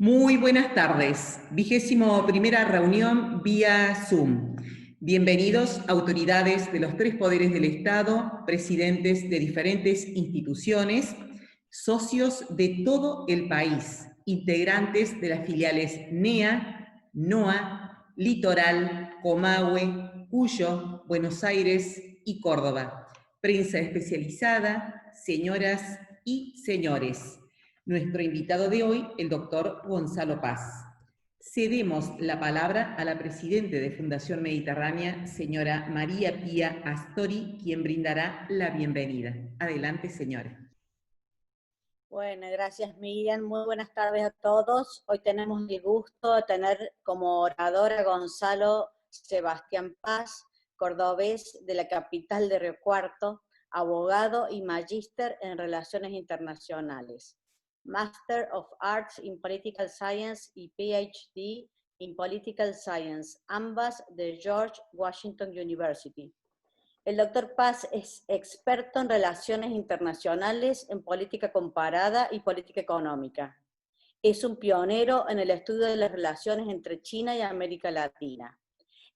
Muy buenas tardes. 21ª reunión vía Zoom. Bienvenidos autoridades de los tres poderes del Estado, presidentes de diferentes instituciones, socios de todo el país, integrantes de las filiales NEA, NOA, Litoral, Comahue, Cuyo, Buenos Aires y Córdoba. Prensa especializada, señoras y señores. Nuestro invitado de hoy, el doctor Gonzalo Paz. Cedemos la palabra a la presidenta de Fundación Mediterránea, señora María Pía Astori, quien brindará la bienvenida. Adelante, señora. Bueno, gracias Miriam. Muy buenas tardes a todos. Hoy tenemos el gusto de tener como orador a Gonzalo Sebastián Paz, cordobés de la capital de Río Cuarto, abogado y magíster en Relaciones Internacionales, Master of Arts in Political Science y PhD in Political Science, ambas de George Washington University. El doctor Paz es experto en relaciones internacionales, en política comparada y política económica. Es un pionero en el estudio de las relaciones entre China y América Latina.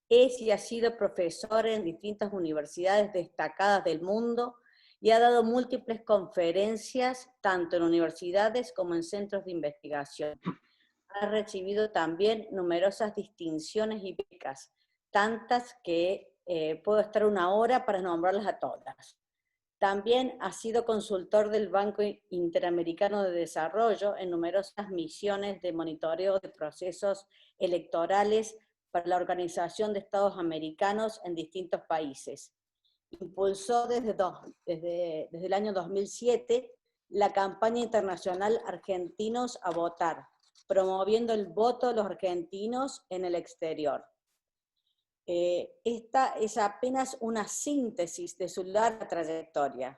Es y ha sido profesor en distintas universidades destacadas del mundo y ha dado múltiples conferencias, tanto en universidades como en centros de investigación. Ha recibido también numerosas distinciones y becas, tantas que puedo estar una hora para nombrarlas a todas. También ha sido consultor del Banco Interamericano de Desarrollo en numerosas misiones de monitoreo de procesos electorales para la Organización de Estados Americanos en distintos países. Impulsó desde el año 2007 la campaña internacional Argentinos a Votar, promoviendo el voto de los argentinos en el exterior. Esta es apenas una síntesis de su larga trayectoria.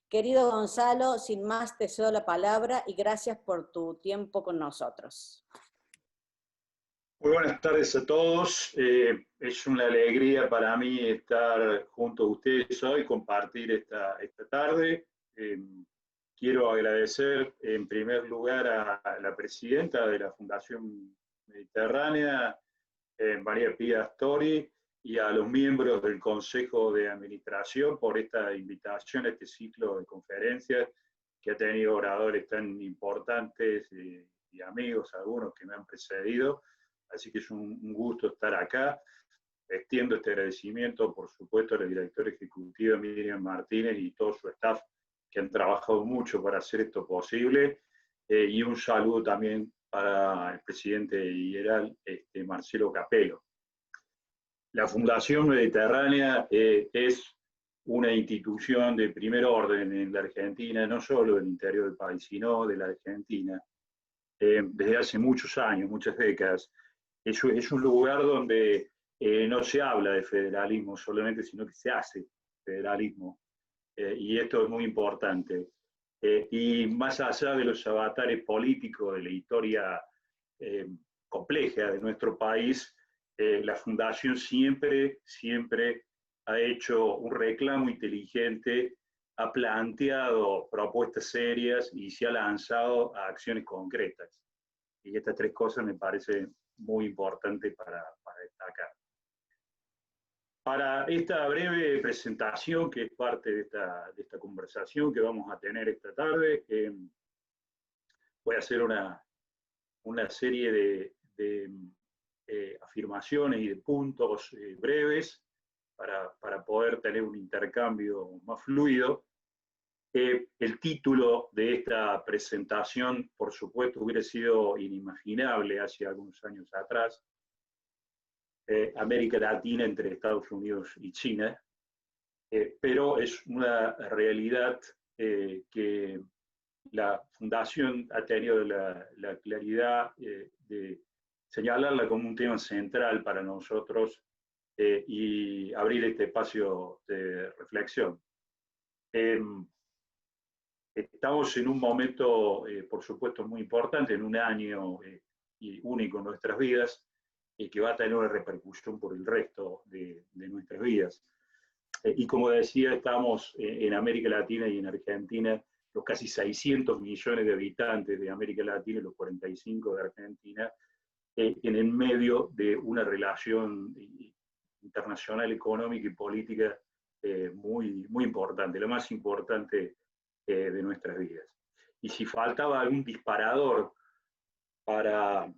Querido Gonzalo, sin más te cedo la palabra y gracias por tu tiempo con nosotros. Muy buenas tardes a todos. Es una alegría para mí estar junto a ustedes hoy, compartir esta tarde. Quiero agradecer en primer lugar a la presidenta de la Fundación Mediterránea, María Pía Astori, y a los miembros del Consejo de Administración por esta invitación a este ciclo de conferencias que ha tenido oradores tan importantes y amigos, algunos que me han precedido. Así que es un gusto estar acá. Extiendo este agradecimiento, por supuesto, a la directora ejecutiva Miriam Martínez y todo su staff que han trabajado mucho para hacer esto posible. Y un saludo también para el presidente IERAL, Marcelo Capello. La Fundación Mediterránea es una institución de primer orden en la Argentina, no solo del interior del país, sino de la Argentina, desde hace muchos años, muchas décadas. Es un lugar donde no se habla de federalismo solamente, sino que se hace federalismo. Y esto es muy importante. Y más allá de los avatares políticos de la historia compleja de nuestro país, la Fundación siempre ha hecho un reclamo inteligente, ha planteado propuestas serias y se ha lanzado a acciones concretas. Y estas tres cosas me parecen muy importantes para destacar. Para esta breve presentación, que es parte de esta conversación que vamos a tener esta tarde, voy a hacer una serie de afirmaciones y de puntos breves para poder tener un intercambio más fluido. El título de esta presentación, por supuesto, hubiera sido inimaginable hace algunos años atrás. América Latina entre Estados Unidos y China, pero es una realidad que la Fundación ha tenido la claridad de señalarla como un tema central para nosotros y abrir este espacio de reflexión. Estamos en un momento, por supuesto, muy importante, en un año y único en nuestras vidas, que va a tener una repercusión por el resto de nuestras vidas. Y como decía, estamos en América Latina y en Argentina los casi 600 millones de habitantes de América Latina y los 45 de Argentina, en el medio de una relación internacional, económica y política muy, muy importante, la más importante de nuestras vidas. Y si faltaba algún disparador para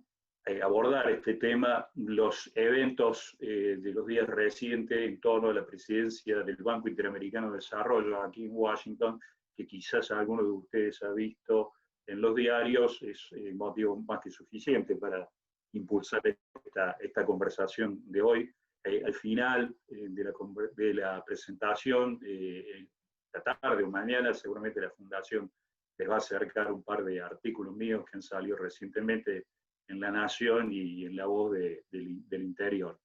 abordar este tema, los eventos de los días recientes en torno a la presidencia del Banco Interamericano de Desarrollo aquí en Washington, que quizás alguno de ustedes ha visto en los diarios, es motivo más que suficiente para impulsar esta conversación de hoy. Al final de la presentación, esta tarde o mañana, seguramente la Fundación les va a acercar un par de artículos míos que han salido recientemente en La Nación y en La Voz del Interior.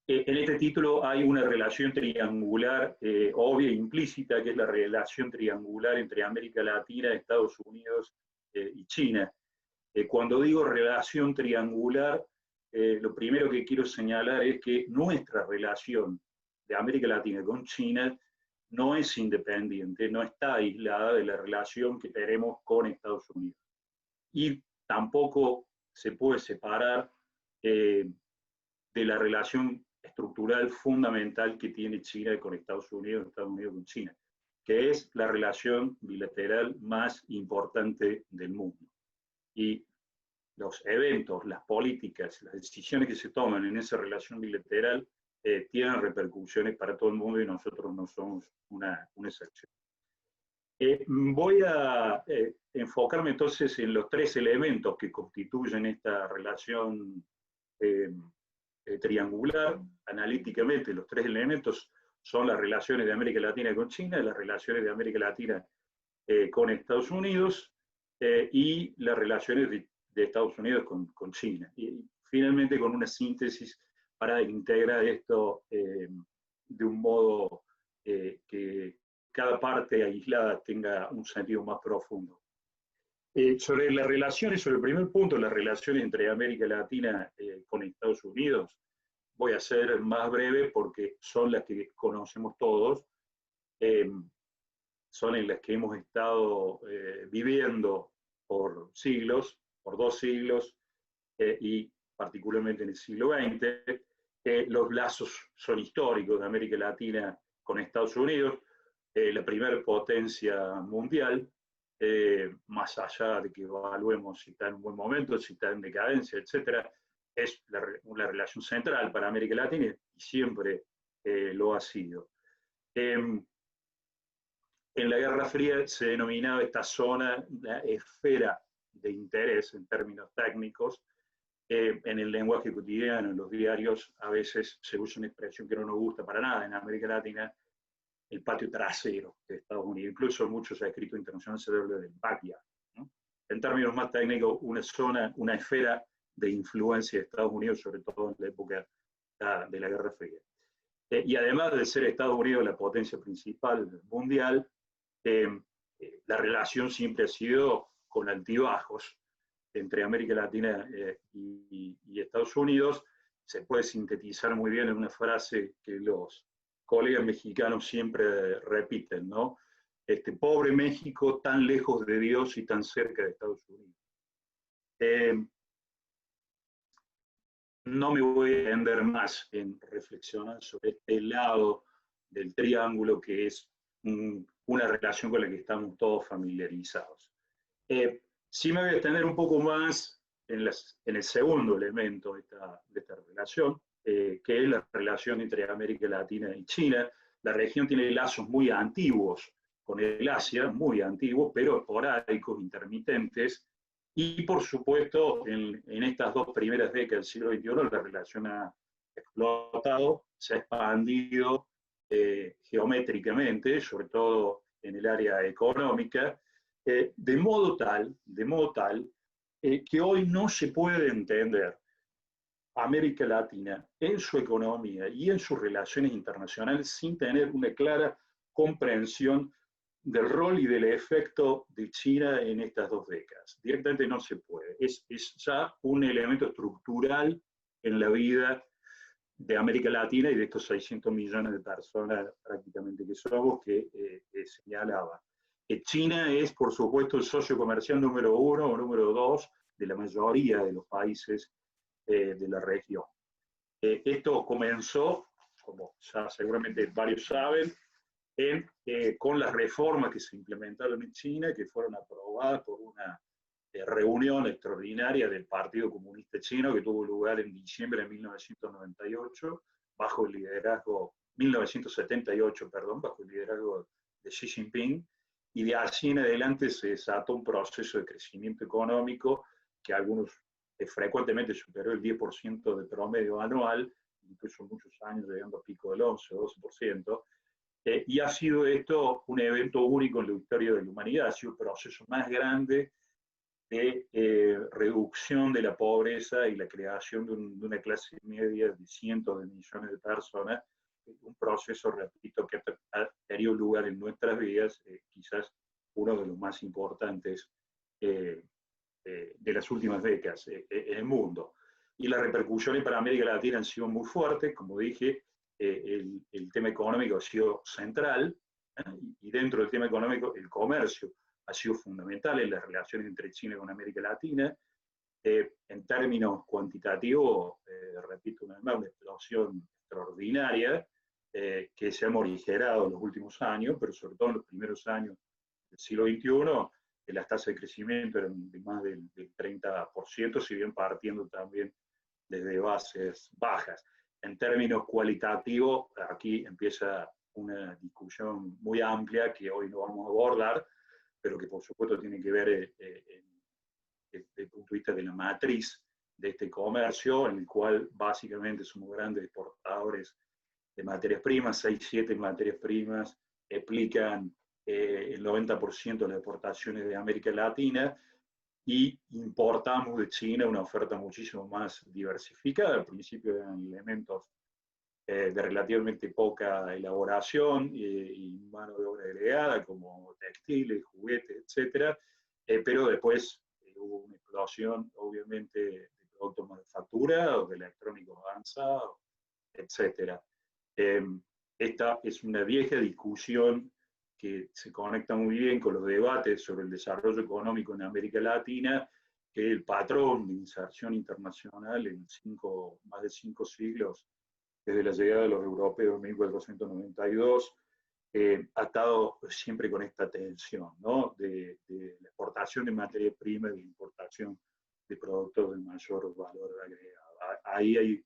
En este título hay una relación triangular obvia e implícita, que es la relación triangular entre América Latina, Estados Unidos y China. Cuando digo relación triangular, lo primero que quiero señalar es que nuestra relación de América Latina con China no es independiente, no está aislada de la relación que tenemos con Estados Unidos. Y tampoco se puede separar de la relación estructural fundamental que tiene China con Estados Unidos con China, que es la relación bilateral más importante del mundo. Y los eventos, las políticas, las decisiones que se toman en esa relación bilateral tienen repercusiones para todo el mundo y nosotros no somos una excepción. Voy a enfocarme entonces en los tres elementos que constituyen esta relación triangular. Analíticamente, los tres elementos son las relaciones de América Latina con China, las relaciones de América Latina con Estados Unidos y las relaciones de Estados Unidos con China. Y finalmente con una síntesis para integrar esto de un modo que cada parte aislada tenga un sentido más profundo. Sobre las relaciones, sobre el primer punto, las relaciones entre América Latina con Estados Unidos, voy a ser más breve porque son las que conocemos todos, son en las que hemos estado viviendo por siglos, por 2 siglos, y particularmente en el siglo XX. Los lazos son históricos de América Latina con Estados Unidos, la primera potencia mundial, más allá de que evaluemos si está en un buen momento, si está en decadencia, etc., es una relación central para América Latina y siempre lo ha sido. En la Guerra Fría se denominaba esta zona la esfera de interés en términos técnicos. En el lenguaje cotidiano, en los diarios, a veces se usa una expresión que no nos gusta para nada en América Latina, el patio trasero de Estados Unidos. Incluso muchos escritos internacionales se habla del backyard, ¿no? En términos más técnicos, una zona, una esfera de influencia de Estados Unidos, sobre todo en la época de la Guerra Fría. Y además de ser Estados Unidos la potencia principal mundial, la relación siempre ha sido con altibajos entre América Latina y Estados Unidos. Se puede sintetizar muy bien en una frase que los colegas mexicanos siempre repiten, ¿no? Pobre México, tan lejos de Dios y tan cerca de Estados Unidos. No me voy a extender más en reflexionar sobre este lado del triángulo que es una relación con la que estamos todos familiarizados. Sí me voy a extender un poco más en el segundo elemento de esta relación, que es la relación entre América Latina y China. La región tiene lazos muy antiguos con el Asia, muy antiguos, pero esporádicos, intermitentes, y por supuesto en estas 2 primeras décadas del siglo XXI la relación ha explotado, se ha expandido geométricamente, sobre todo en el área económica, de modo tal que hoy no se puede entender América Latina en su economía y en sus relaciones internacionales sin tener una clara comprensión del rol y del efecto de China en estas 2 décadas. Directamente no se puede. Es ya un elemento estructural en la vida de América Latina y de estos 600 millones de personas prácticamente que somos que señalaba. China es, por supuesto, el socio comercial número 1 o número 2 de la mayoría de los países de la región. Esto comenzó, como ya seguramente varios saben, con las reformas que se implementaron en China, que fueron aprobadas por una reunión extraordinaria del Partido Comunista Chino que tuvo lugar en diciembre de 1998, bajo el liderazgo, 1978, perdón, bajo el liderazgo de Xi Jinping, y de allí en adelante se desató un proceso de crecimiento económico que algunos frecuentemente superó el 10% de promedio anual, incluso muchos años llegando a pico del 11 o 12%, y ha sido esto un evento único en la historia de la humanidad, ha sido el proceso más grande de reducción de la pobreza y la creación de una clase media de cientos de millones de personas, un proceso, repito, que ha tenido lugar en nuestras vidas, quizás uno de los más importantes de las últimas décadas en el mundo. Y las repercusiones para América Latina han sido muy fuertes, como dije, el tema económico ha sido central, y dentro del tema económico el comercio ha sido fundamental en las relaciones entre China y con América Latina. En términos cuantitativos, repito una vez más, una explosión extraordinaria que se ha morigerado en los últimos años, pero sobre todo en los primeros años del siglo XXI, las tasas de crecimiento eran de más del 30%, si bien partiendo también desde bases bajas. En términos cualitativos, aquí empieza una discusión muy amplia que hoy no vamos a abordar, pero que por supuesto tiene que ver desde el punto de vista de la matriz de este comercio, en el cual básicamente somos grandes exportadores de materias primas, 6-7 materias primas explican el 90% de las exportaciones de América Latina, y importamos de China una oferta muchísimo más diversificada. Al principio eran elementos de relativamente poca elaboración y mano de obra agregada, como textiles, juguetes, etc. Pero después hubo una explosión, obviamente, de productos manufacturados, de electrónicos avanzados, etc. Esta es una vieja discusión que se conecta muy bien con los debates sobre el desarrollo económico en América Latina, que el patrón de inserción internacional en más de 5 siglos, desde la llegada de los europeos en 1492, ha estado siempre con esta tensión, ¿no? de la exportación de materia prima y de importación de productos de mayor valor agregado. Ahí hay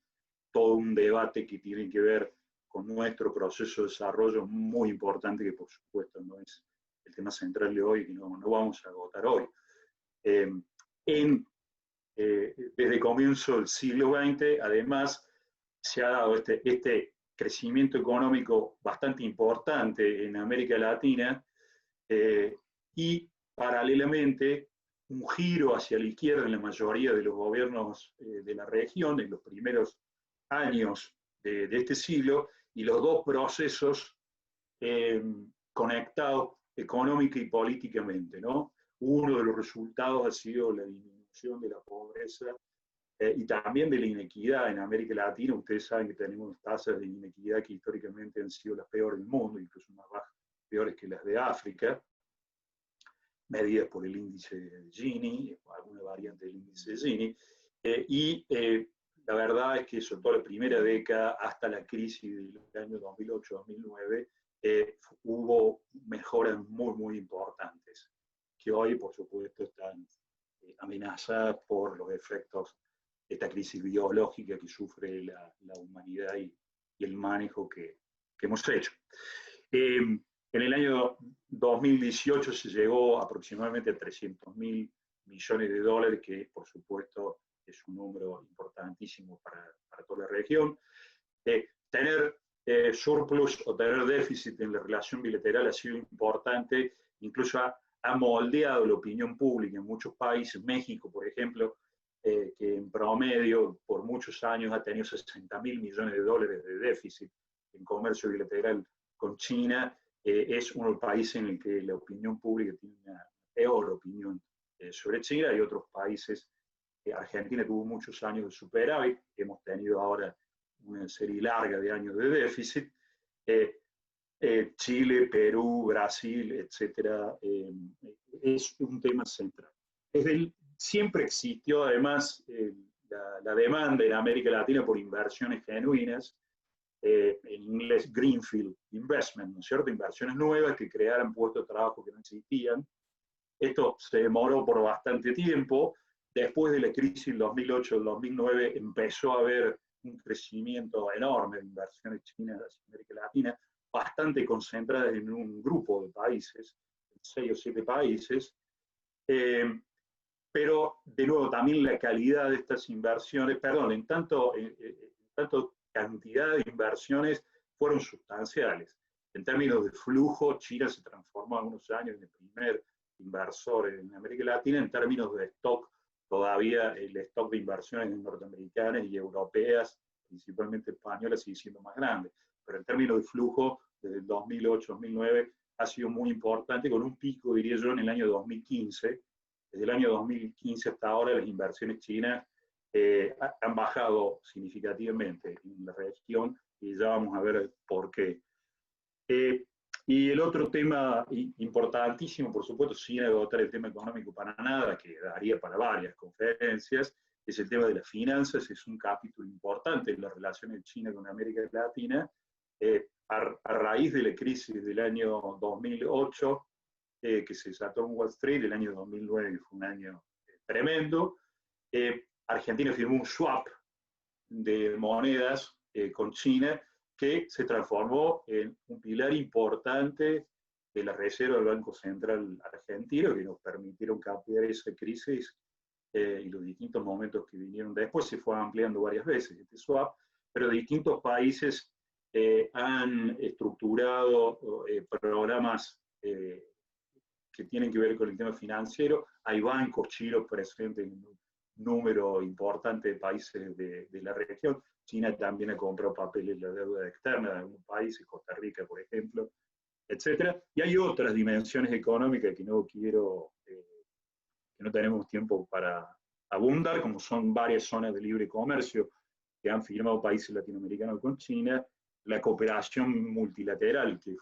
todo un debate que tiene que ver con nuestro proceso de desarrollo muy importante, que por supuesto no es el tema central de hoy, que no vamos a agotar hoy. Desde el comienzo del siglo XX, además, se ha dado este crecimiento económico bastante importante en América Latina, y paralelamente un giro hacia la izquierda en la mayoría de los gobiernos de la región en los primeros años de este siglo, y los dos procesos conectados económica y políticamente, ¿no? Uno de los resultados ha sido la disminución de la pobreza y también de la inequidad en América Latina. Ustedes saben que tenemos tasas de inequidad que históricamente han sido las peores del mundo, incluso más bajas, peores que las de África, medidas por el índice de Gini, alguna variante del índice de Gini, la verdad es que sobre todo la primera década, hasta la crisis del año 2008-2009, hubo mejoras muy, muy importantes, que hoy, por supuesto, están amenazadas por los efectos de esta crisis biológica que sufre la humanidad y el manejo que hemos hecho. En el año 2018 se llegó aproximadamente a 300.000 millones de dólares, que por supuesto es un número importantísimo para toda la región. Tener surplus o tener déficit en la relación bilateral ha sido importante, incluso ha moldeado la opinión pública en muchos países. México, por ejemplo, que en promedio por muchos años ha tenido 60.000 millones de dólares de déficit en comercio bilateral con China, es uno de los países en el que la opinión pública tiene una peor opinión sobre China. Hay otros países, Argentina tuvo muchos años de superávit, hemos tenido ahora una serie larga de años de déficit, Chile, Perú, Brasil, etcétera, es un tema central. Siempre existió además la demanda en América Latina por inversiones genuinas, en inglés Greenfield Investment, ¿no es cierto? Inversiones nuevas que crearan puestos de trabajo que no existían. Esto se demoró por bastante tiempo. Después de la crisis del 2008, del 2009, empezó a haber un crecimiento enorme de inversiones chinas en América Latina, bastante concentradas en un grupo de países, 6 o 7 países. Pero, de nuevo, también la calidad de estas inversiones, perdón, en tanto cantidad de inversiones fueron sustanciales. En términos de flujo, China se transformó en unos años en el primer inversor en América Latina. En términos de stock, todavía el stock de inversiones norteamericanas y europeas, principalmente españolas, sigue siendo más grande. Pero en términos de flujo, desde el 2008-2009, ha sido muy importante, con un pico, diría yo, en el año 2015. Desde el año 2015 hasta ahora, las inversiones chinas han bajado significativamente en la región, y ya vamos a ver por qué. Y el otro tema importantísimo, por supuesto, sin agotar el tema económico para nada, que daría para varias conferencias, es el tema de las finanzas. Es un capítulo importante en las relaciones de China con América Latina. A raíz de la crisis del año 2008, que se desató en Wall Street, el año 2009, que fue un año tremendo, Argentina firmó un swap de monedas con China, que se transformó en un pilar importante de la reserva del Banco Central argentino, que nos permitieron cambiar esa crisis y los distintos momentos que vinieron después. Se fue ampliando varias veces este swap, pero distintos países han estructurado programas que tienen que ver con el tema financiero. Hay bancos chinos presentes en un número importante de países de la región. China también ha comprado papeles de la deuda externa de algunos países, Costa Rica, por ejemplo, etcétera. Y hay otras dimensiones económicas que no quiero, que no tenemos tiempo para abundar, como son varias zonas de libre comercio que han firmado países latinoamericanos con China, la cooperación multilateral, que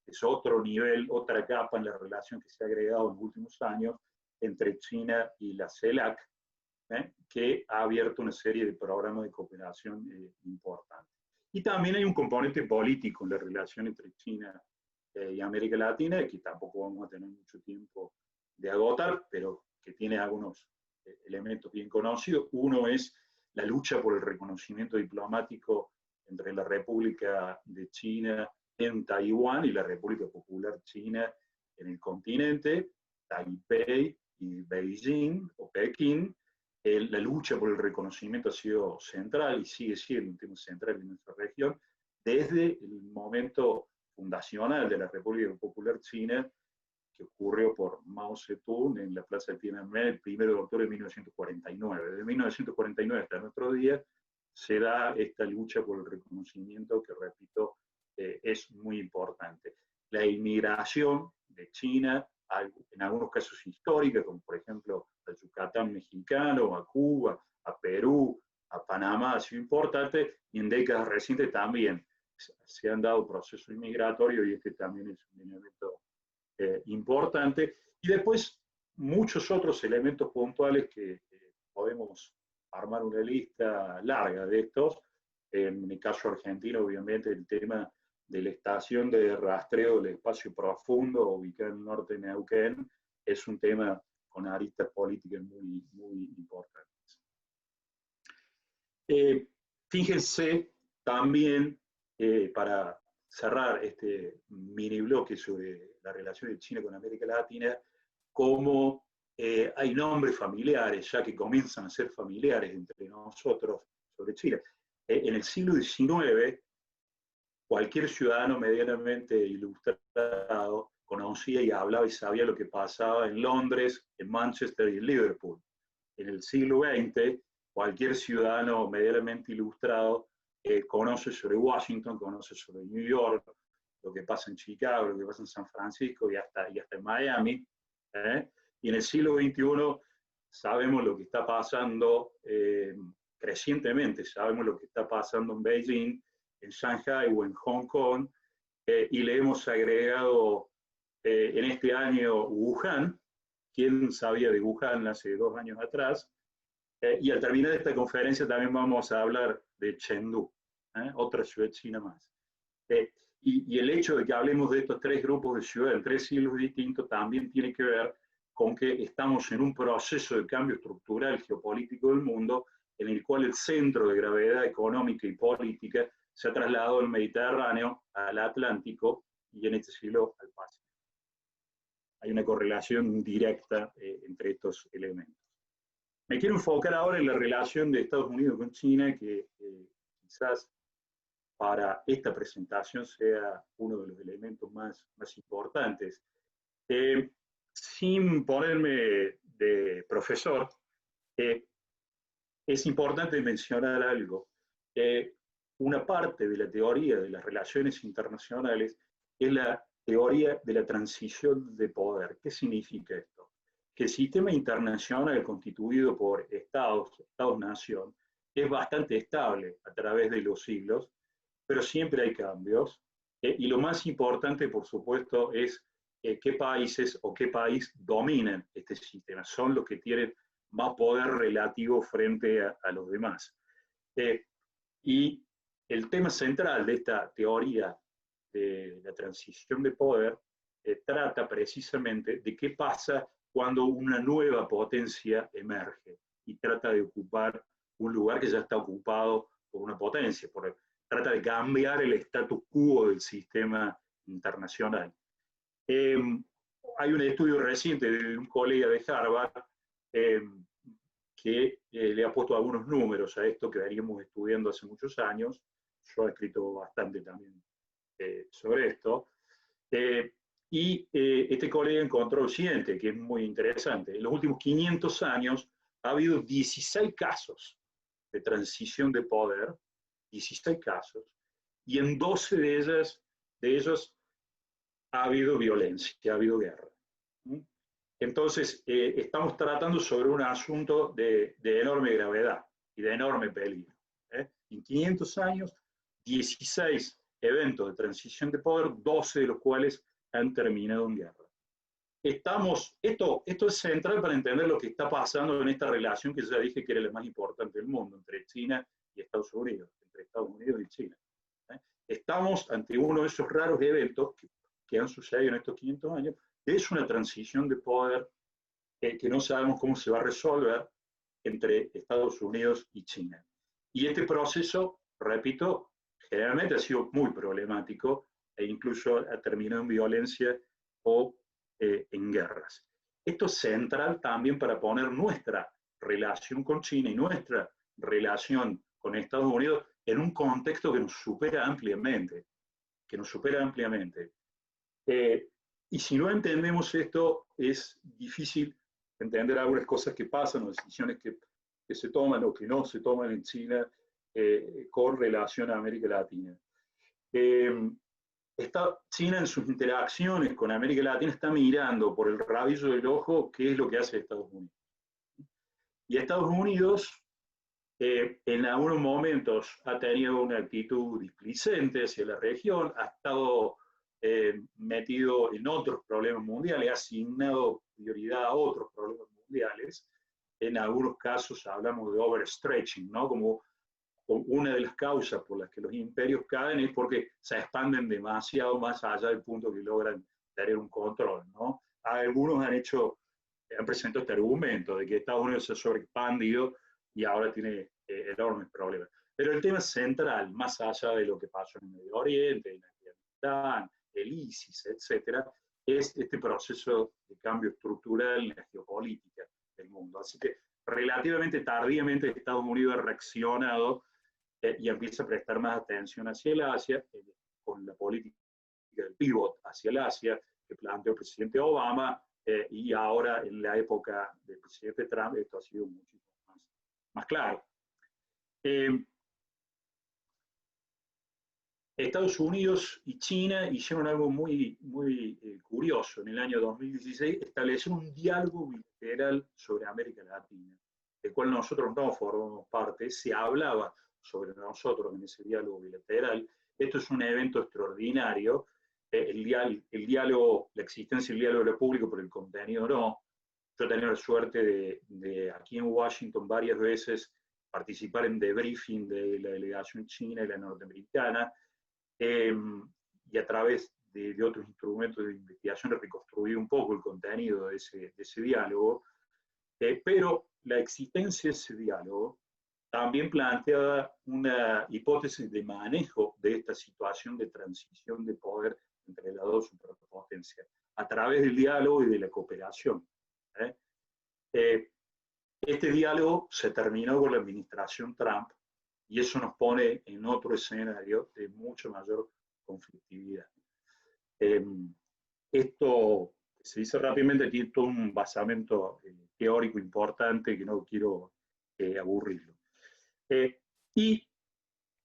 es otro nivel, otra capa en la relación que se ha agregado en los últimos años entre China y la CELAC, que ha abierto una serie de programas de cooperación importantes. Y también hay un componente político en la relación entre China y América Latina, que tampoco vamos a tener mucho tiempo de agotar, pero que tiene algunos elementos bien conocidos. Uno es la lucha por el reconocimiento diplomático entre la República de China en Taiwán y la República Popular China en el continente, Taipei y Beijing o Pekín. La lucha por el reconocimiento ha sido central y sigue siendo un tema central en nuestra región desde el momento fundacional de la República Popular China, que ocurrió por Mao Zedong en la Plaza de Tiananmen el 1 de octubre de 1949. Desde 1949 hasta nuestro día se da esta lucha por el reconocimiento que, repito, es muy importante. La inmigración de China, en algunos casos histórica, como por ejemplo al Yucatán mexicano, a Cuba, a Perú, a Panamá, ha sido importante, y en décadas recientes también se han dado procesos inmigratorios, y este también es un elemento importante. Y después muchos otros elementos puntuales que podemos armar una lista larga de estos. En el caso argentino, obviamente, el tema de la estación de rastreo del espacio profundo ubicada en el norte de Neuquén es un tema con aristas políticas muy, muy importantes. Fíjense también, para cerrar este mini bloque sobre la relación de China con América Latina, cómo hay nombres familiares ya que comienzan a ser familiares entre nosotros sobre China. En el siglo XIX, cualquier ciudadano medianamente ilustrado conocía y hablaba y sabía lo que pasaba en Londres, en Manchester y en Liverpool. En el siglo XX, cualquier ciudadano medianamente ilustrado conoce sobre Washington, conoce sobre New York, lo que pasa en Chicago, lo que pasa en San Francisco y hasta en Miami. Y en el siglo XXI sabemos lo que está pasando crecientemente, sabemos lo que está pasando en Beijing, en Shanghai o en Hong Kong, y le hemos agregado en este año Wuhan. ¿Quién sabía de Wuhan hace 2 años atrás? Y al terminar esta conferencia también vamos a hablar de Chengdu, otra ciudad china más. Y el hecho de que hablemos de estos 3 grupos de ciudades en 3 siglos distintos también tiene que ver con que estamos en un proceso de cambio estructural geopolítico del mundo en el cual el centro de gravedad económica y política se ha trasladado del Mediterráneo al Atlántico y en este siglo al Pacífico. Hay una correlación directa entre estos elementos. Me quiero enfocar ahora en la relación de Estados Unidos con China, que quizás para esta presentación sea uno de los elementos más importantes. Sin ponerme de profesor, es importante mencionar algo. Una parte de la teoría de las relaciones internacionales es la teoría de la transición de poder. ¿Qué significa esto? Que el sistema internacional constituido por Estados-nación, es bastante estable a través de los siglos, pero siempre hay cambios. Y lo más importante, por supuesto, es qué países o qué país dominan este sistema. Son los que tienen más poder relativo frente a los demás. Y el tema central de esta teoría de la transición de poder trata precisamente de qué pasa cuando una nueva potencia emerge y trata de ocupar un lugar que ya está ocupado por una potencia, trata de cambiar el status quo del sistema internacional. Hay un estudio reciente de un colega de Harvard que le ha puesto algunos números a esto que veníamos estudiando hace muchos años. Yo he escrito bastante también sobre esto. Este colega encontró lo siguiente, que es muy interesante. En los últimos 500 años ha habido 16 casos de transición de poder, 16 casos, y en 12 de ellos ha habido violencia, ha habido guerra. Entonces, estamos tratando sobre un asunto de enorme gravedad y de enorme peligro. En 500 años, 16 eventos de transición de poder, 12 de los cuales han terminado en guerra. Esto es central para entender lo que está pasando en esta relación que ya dije que era la más importante del mundo, entre China y Estados Unidos, entre Estados Unidos y China. Estamos ante uno de esos raros eventos que han sucedido en estos 500 años. Es una transición de poder que no sabemos cómo se va a resolver entre Estados Unidos y China. Y este proceso, repito, generalmente ha sido muy problemático e incluso ha terminado en violencia o en guerras. Esto es central también para poner nuestra relación con China y nuestra relación con Estados Unidos en un contexto que nos supera ampliamente, y si no entendemos esto, es difícil entender algunas cosas que pasan o decisiones que se toman o que no se toman en China con relación a América Latina. China en sus interacciones con América Latina está mirando por el rabillo del ojo qué es lo que hace Estados Unidos. Y Estados Unidos en algunos momentos ha tenido una actitud displicente hacia la región, ha estado metido en otros problemas mundiales, ha asignado prioridad a otros problemas mundiales. En algunos casos hablamos de overstretching, ¿no? Como una de las causas por las que los imperios caen es porque se expanden demasiado más allá del punto que logran tener un control, ¿no? Algunos han presentado este argumento de que Estados Unidos se ha sobreexpandido y ahora tiene enormes problemas. Pero el tema central, más allá de lo que pasó en el Medio Oriente, en Afganistán, el ISIS, etcétera, es este proceso de cambio estructural en la geopolítica del mundo. Así que relativamente tardíamente Estados Unidos ha reaccionado y empieza a prestar más atención hacia el Asia, con la política del pivot hacia el Asia que planteó el presidente Obama, y ahora en la época del presidente Trump esto ha sido muchísimo más claro. Estados Unidos y China hicieron algo muy curioso. En el año 2016 establecieron un diálogo bilateral sobre América Latina, del cual nosotros no formamos parte. Se hablaba sobre nosotros en ese diálogo bilateral. Esto es un evento extraordinario el diálogo, la existencia del diálogo era público, pero el contenido no. Yo he tenido la suerte de aquí en Washington varias veces participar en debriefing de la delegación china y la norteamericana, y a través de otros instrumentos de investigación reconstruir un poco el contenido de ese diálogo, pero la existencia de ese diálogo también planteaba una hipótesis de manejo de esta situación de transición de poder entre las dos superpotencias, a través del diálogo y de la cooperación. Este diálogo se terminó con la administración Trump y eso nos pone en otro escenario de mucho mayor conflictividad. Esto, se dice rápidamente, tiene todo un basamento teórico importante que no quiero aburrirlo. Y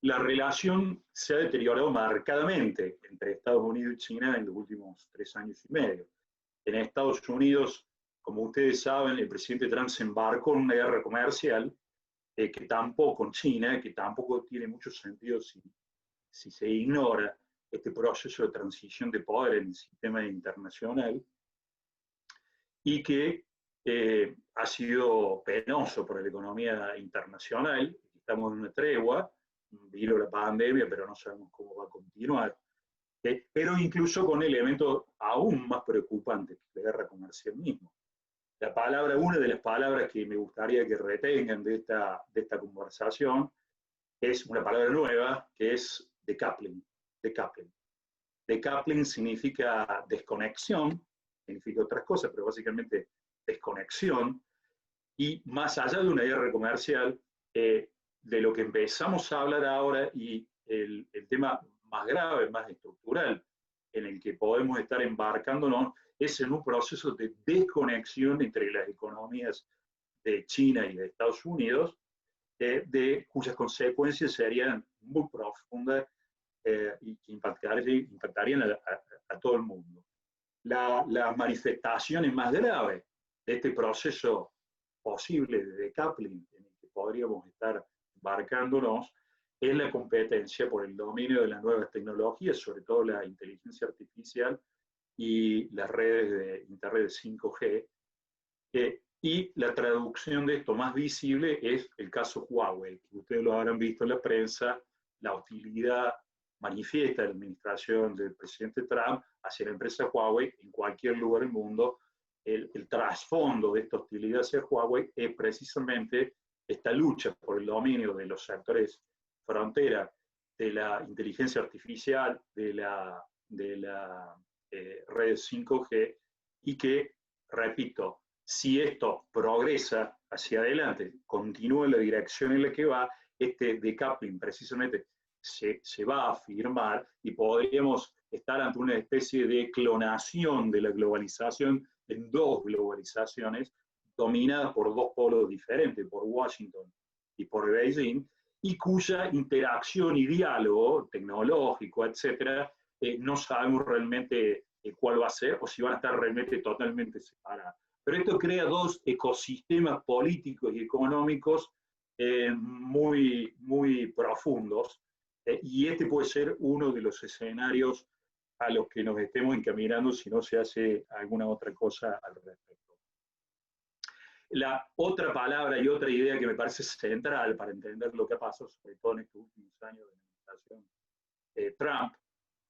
la relación se ha deteriorado marcadamente entre Estados Unidos y China en los últimos 3 años y medio. En Estados Unidos, como ustedes saben, el presidente Trump se embarcó en una guerra comercial que tampoco, con China, que tampoco tiene mucho sentido si se ignora este proceso de transición de poder en el sistema internacional, y que ha sido penoso para la economía internacional. Estamos en una tregua, vino la pandemia, pero no sabemos cómo va a continuar. Pero incluso con elementos aún más preocupantes que la guerra comercial misma. Una de las palabras que me gustaría que retengan de esta conversación es una palabra nueva, que es decoupling. Decoupling significa desconexión, significa otras cosas, pero básicamente desconexión, y más allá de una guerra comercial, de lo que empezamos a hablar ahora y el tema más grave, más estructural, en el que podemos estar embarcándonos, es en un proceso de desconexión entre las economías de China y de Estados Unidos, cuyas consecuencias serían muy profundas y que impactarían a todo el mundo. Las manifestaciones más graves de este proceso posible de decoupling en el que podríamos estar embarcándonos es la competencia por el dominio de las nuevas tecnologías, sobre todo la inteligencia artificial y las redes de Internet 5G. Y la traducción de esto más visible es el caso Huawei, que ustedes lo habrán visto en la prensa, la hostilidad manifiesta de la administración del presidente Trump hacia la empresa Huawei en cualquier lugar del mundo. El trasfondo de esta hostilidad hacia Huawei es precisamente esta lucha por el dominio de los sectores frontera de la inteligencia artificial, de la red 5G, y que, repito, si esto progresa hacia adelante, continúa en la dirección en la que va, este decoupling precisamente se va a firmar y podríamos estar ante una especie de clonación de la globalización en dos globalizaciones dominadas por dos polos diferentes, por Washington y por Beijing, y cuya interacción y diálogo tecnológico, etcétera, no sabemos realmente cuál va a ser o si van a estar realmente totalmente separados. Pero esto crea dos ecosistemas políticos y económicos muy, muy profundos, y este puede ser uno de los escenarios a los que nos estemos encaminando si no se hace alguna otra cosa al respecto. La otra palabra y otra idea que me parece central para entender lo que ha pasado, sobre todo en estos últimos años de la administración Trump,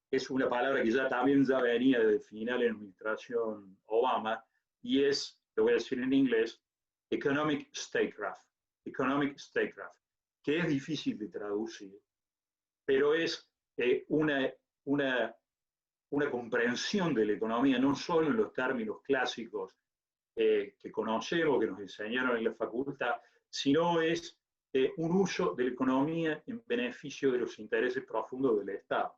es una palabra que también venía desde el final de la administración Obama, y es, lo voy a decir en inglés, economic statecraft. Economic statecraft, que es difícil de traducir, pero es una comprensión de la economía, no solo en los términos clásicos que conocemos, que nos enseñaron en la facultad, sino es un uso de la economía en beneficio de los intereses profundos del Estado.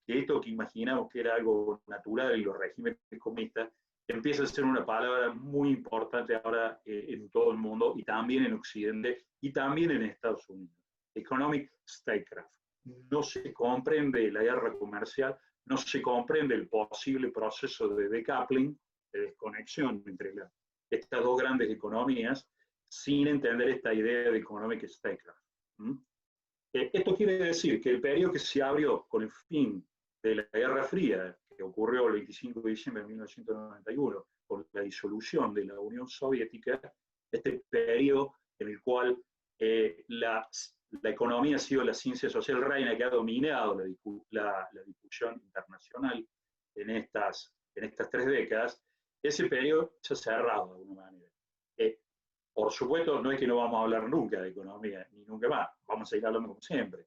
Que esto que imaginamos que era algo natural en los regímenes comunistas, empieza a ser una palabra muy importante ahora en todo el mundo, y también en Occidente, y también en Estados Unidos. Economic statecraft. No se comprende la guerra comercial, no se comprende el posible proceso de decoupling, de desconexión entre estas dos grandes economías, sin entender esta idea de economic statecraft. Esto quiere decir que el periodo que se abrió con el fin de la Guerra Fría, que ocurrió el 25 de diciembre de 1991, por la disolución de la Unión Soviética, este periodo en el cual la economía ha sido la ciencia social reina que ha dominado la discusión internacional en estas 3 décadas, ese periodo se ha cerrado de alguna manera. Por supuesto, no es que no vamos a hablar nunca de economía, ni nunca más, vamos a seguir hablando como siempre,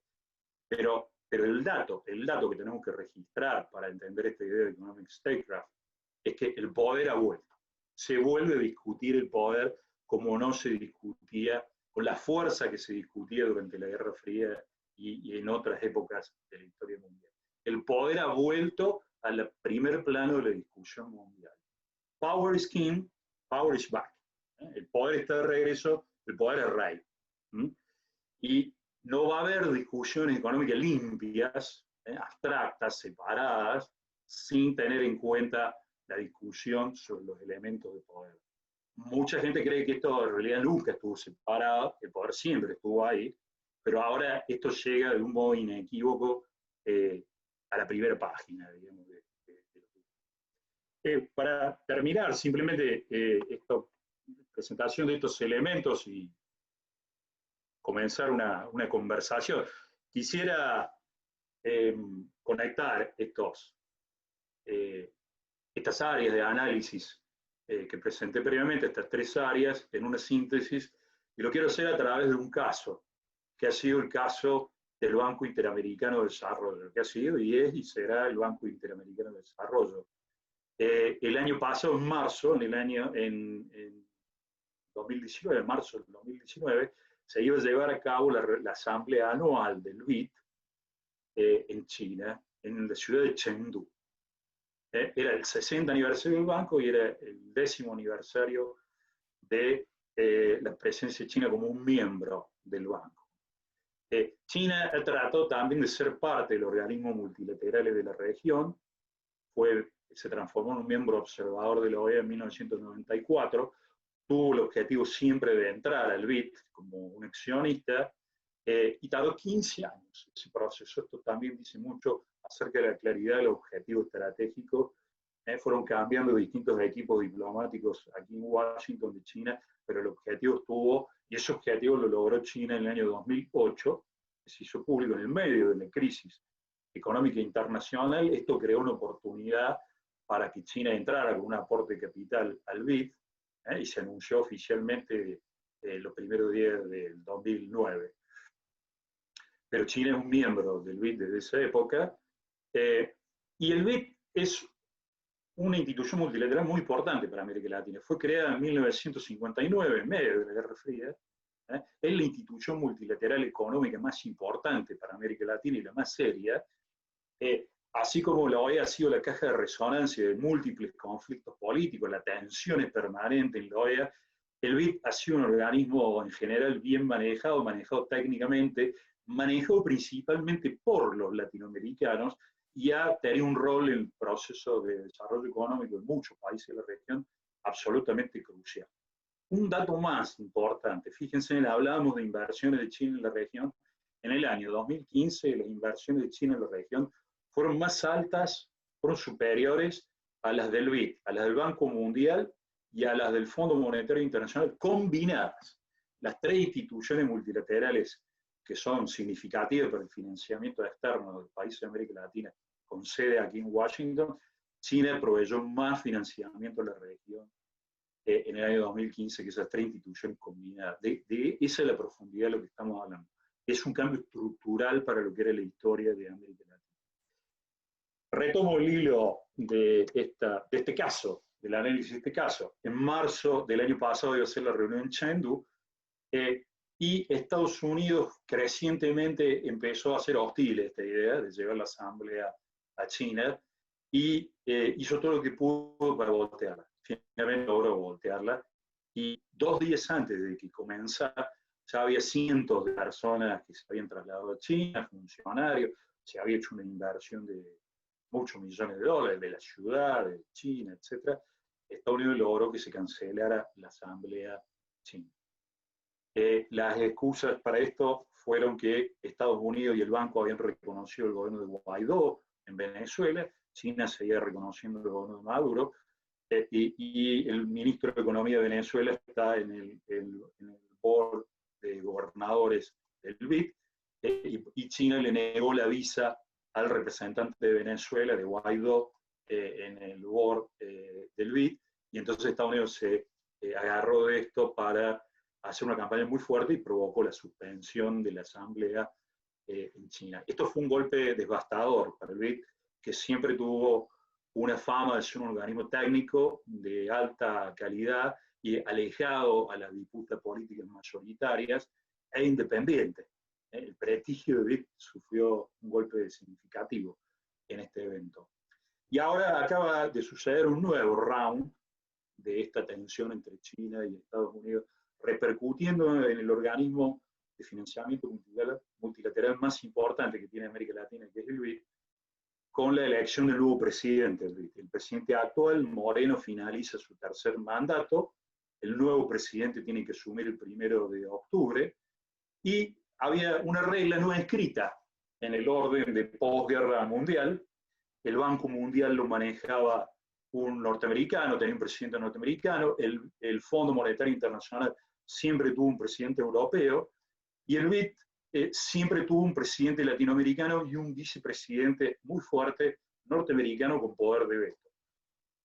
pero el dato que tenemos que registrar para entender esta idea de economic statecraft es que el poder ha vuelto. Se vuelve a discutir el poder como no se discutía, con la fuerza que se discutía durante la Guerra Fría y en otras épocas de la historia mundial. El poder ha vuelto al primer plano de la discusión mundial. Power is king, power is back. El poder está de regreso, el poder es rey. Y no va a haber discusiones económicas limpias, abstractas, separadas, sin tener en cuenta la discusión sobre los elementos de poder. Mucha gente cree que esto en realidad nunca estuvo separado, el poder siempre estuvo ahí, pero ahora esto llega de un modo inequívoco a la primera página, digamos. Para terminar, simplemente esta presentación de estos elementos y comenzar una conversación, quisiera conectar estas áreas de análisis que presenté previamente, estas 3 áreas, en una síntesis, y lo quiero hacer a través de un caso, que ha sido el caso del Banco Interamericano de Desarrollo, que ha sido y es y será el Banco Interamericano de Desarrollo. El año pasado, en marzo, en 2019, en marzo del 2019, se iba a llevar a cabo la asamblea anual del BID en China, en la ciudad de Chengdu. Era el 60 aniversario del banco y era el 10º aniversario de la presencia de China como un miembro del banco. China trató también de ser parte del organismo multilateral de la región, se transformó en un miembro observador de la OEA en 1994, tuvo el objetivo siempre de entrar al BID como un accionista, y tardó 15 años ese proceso. Esto también dice mucho acerca de la claridad del objetivo estratégico. Fueron cambiando distintos equipos diplomáticos aquí en Washington de China, pero el objetivo estuvo, y ese objetivo lo logró China en el año 2008, que se hizo público en el medio de la crisis económica internacional. Esto creó una oportunidad para que China entrara con un aporte de capital al BID, y se anunció oficialmente los primeros días del 2009. Pero China es un miembro del BID desde esa época, y el BID es una institución multilateral muy importante para América Latina. Fue creada en 1959, en medio de la Guerra Fría. Es la institución multilateral económica más importante para América Latina y la más seria. Así como la OEA ha sido la caja de resonancia de múltiples conflictos políticos, la tensión es permanente en la OEA, el BID ha sido un organismo en general bien manejado técnicamente, manejado principalmente por los latinoamericanos, y ha tenido un rol en el proceso de desarrollo económico en muchos países de la región absolutamente crucial. Un dato más importante, fíjense, hablábamos de inversiones de China en la región. En el año 2015 las inversiones de China en la región fueron más altas, fueron superiores a las del BID, a las del Banco Mundial y a las del Fondo Monetario Internacional combinadas. Las 3 instituciones multilaterales que son significativas para el financiamiento externo de los países de América Latina, con sede aquí en Washington, China proveyó más financiamiento a la región en el año 2015 que esas 3 instituciones combinadas. Esa es la profundidad de lo que estamos hablando. Es un cambio estructural para lo que era la historia de América Latina. Retomo el hilo de este caso, del análisis de este caso. En marzo del año pasado iba a ser la reunión en Chengdu, y Estados Unidos crecientemente empezó a ser hostil a esta idea de llevar la asamblea a China, y hizo todo lo que pudo para voltearla. Finalmente logró voltearla, y 2 días antes de que comenzara, ya había cientos de personas que se habían trasladado a China, funcionarios, se había hecho una inversión de muchos millones de dólares de la ciudad, de China, etc. Estados Unidos logró que se cancelara la asamblea china. Las excusas para esto fueron que Estados Unidos y el banco habían reconocido el gobierno de Guaidó en Venezuela, China seguía reconociendo el gobierno de Maduro, y el ministro de Economía de Venezuela está en el board de gobernadores del BID, y China le negó la visa al representante de Venezuela, de Guaidó, en el board del BID, y entonces Estados Unidos se agarró de esto para hacer una campaña muy fuerte y provocó la suspensión de la asamblea en China. Esto fue un golpe devastador para el BID, que siempre tuvo una fama de ser un organismo técnico de alta calidad y alejado a las disputas políticas mayoritarias e independiente. El prestigio de BID sufrió un golpe significativo en este evento. Y ahora acaba de suceder un nuevo round de esta tensión entre China y Estados Unidos, repercutiendo en el organismo de financiamiento multilateral más importante que tiene América Latina, que es el BID, con la elección del nuevo presidente. El presidente actual, Moreno, finaliza su tercer mandato, el nuevo presidente tiene que asumir el 1 de octubre, y había una regla no escrita en el orden de posguerra mundial. El Banco Mundial lo manejaba un norteamericano, tenía un presidente norteamericano, el Fondo Monetario Internacional siempre tuvo un presidente europeo, y el BID siempre tuvo un presidente latinoamericano y un vicepresidente muy fuerte norteamericano con poder de veto.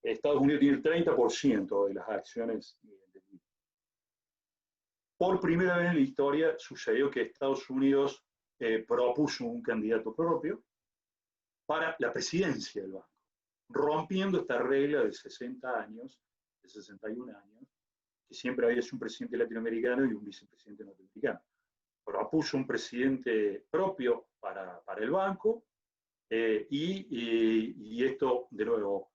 Estados Unidos tiene el 30% de las acciones del BID. Por primera vez en la historia sucedió que Estados Unidos propuso un candidato propio para la presidencia del banco, rompiendo esta regla de 60 años, de 61 años, que siempre había un presidente latinoamericano y un vicepresidente norteamericano. Propuso un presidente propio para el banco, y esto, de nuevo,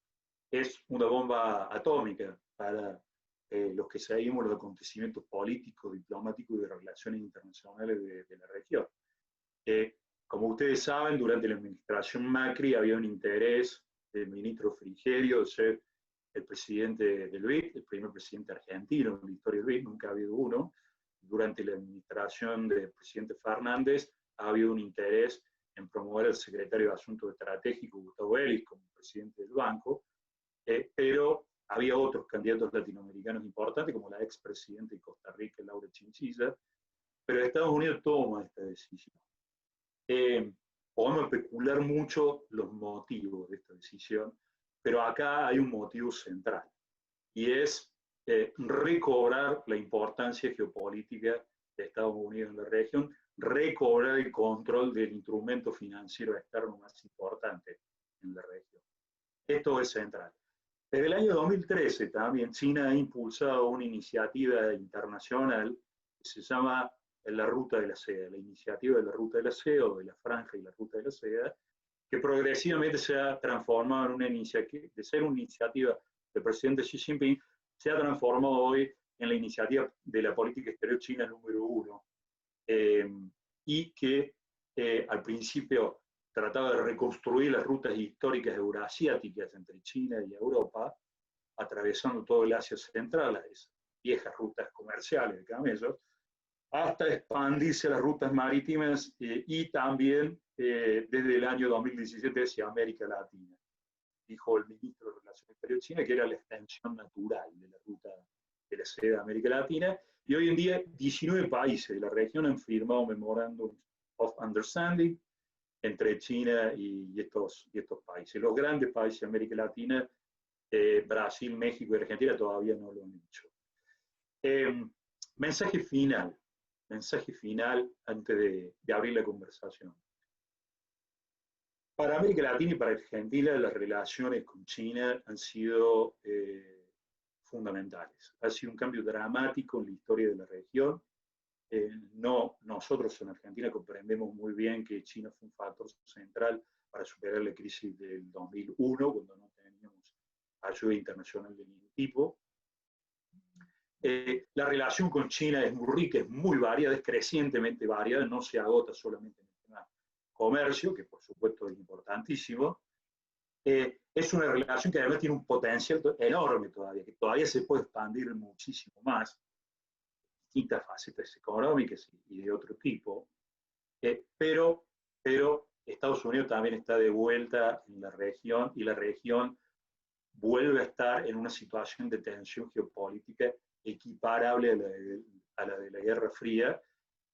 es una bomba atómica para los que seguimos los acontecimientos políticos, diplomáticos y de relaciones internacionales de la región. Como ustedes saben, durante la administración Macri había un interés del ministro Frigerio de ser el presidente del BID, el primer presidente argentino en la historia del BID, nunca ha habido uno. Durante la administración del presidente Fernández ha habido un interés en promover al secretario de Asuntos Estratégicos, Gustavo Vélez, como presidente del banco, pero había otros candidatos latinoamericanos importantes, como la expresidenta de Costa Rica, Laura Chinchilla, pero Estados Unidos toma esta decisión. Podemos especular mucho los motivos de esta decisión, pero acá hay un motivo central, y es recobrar la importancia geopolítica de Estados Unidos en la región, recobrar el control del instrumento financiero externo más importante en la región. Esto es central. Desde el año 2013 también China ha impulsado una iniciativa internacional que se llama la Ruta de la Seda, la iniciativa de la Ruta de la Seda, o de la Franja y la Ruta de la Seda, que progresivamente se ha transformado en una iniciativa, de ser una iniciativa del presidente Xi Jinping, se ha transformado hoy en la iniciativa de la política exterior china número 1, y que al principio trataba de reconstruir las rutas históricas euroasiáticas entre China y Europa, atravesando todo el Asia Central, las viejas rutas comerciales de camellos, hasta expandirse a las rutas marítimas, y también desde el año 2017 hacia América Latina. Dijo el ministro de Relaciones Exteriores chino que era la extensión natural de la ruta de la Seda de América Latina, y hoy en día 19 países de la región han firmado Memorandum of Understanding entre China y estos países. Los grandes países de América Latina, Brasil, México y Argentina, todavía no lo han hecho. Mensaje final antes de abrir la conversación. Para América Latina y para Argentina, las relaciones con China han sido fundamentales. Ha sido un cambio dramático en la historia de la región. Nosotros en Argentina comprendemos muy bien que China fue un factor central para superar la crisis del 2001, cuando no teníamos ayuda internacional de ningún tipo. La relación con China es muy rica, es muy variada, es crecientemente variada, no se agota solamente en el tema comercio, que por supuesto es importantísimo. Es una relación que además tiene un potencial enorme todavía, que todavía se puede expandir muchísimo más, distintas facetas económicas y de otro tipo, pero Estados Unidos también está de vuelta en la región y la región vuelve a estar en una situación de tensión geopolítica equiparable a la de la Guerra Fría.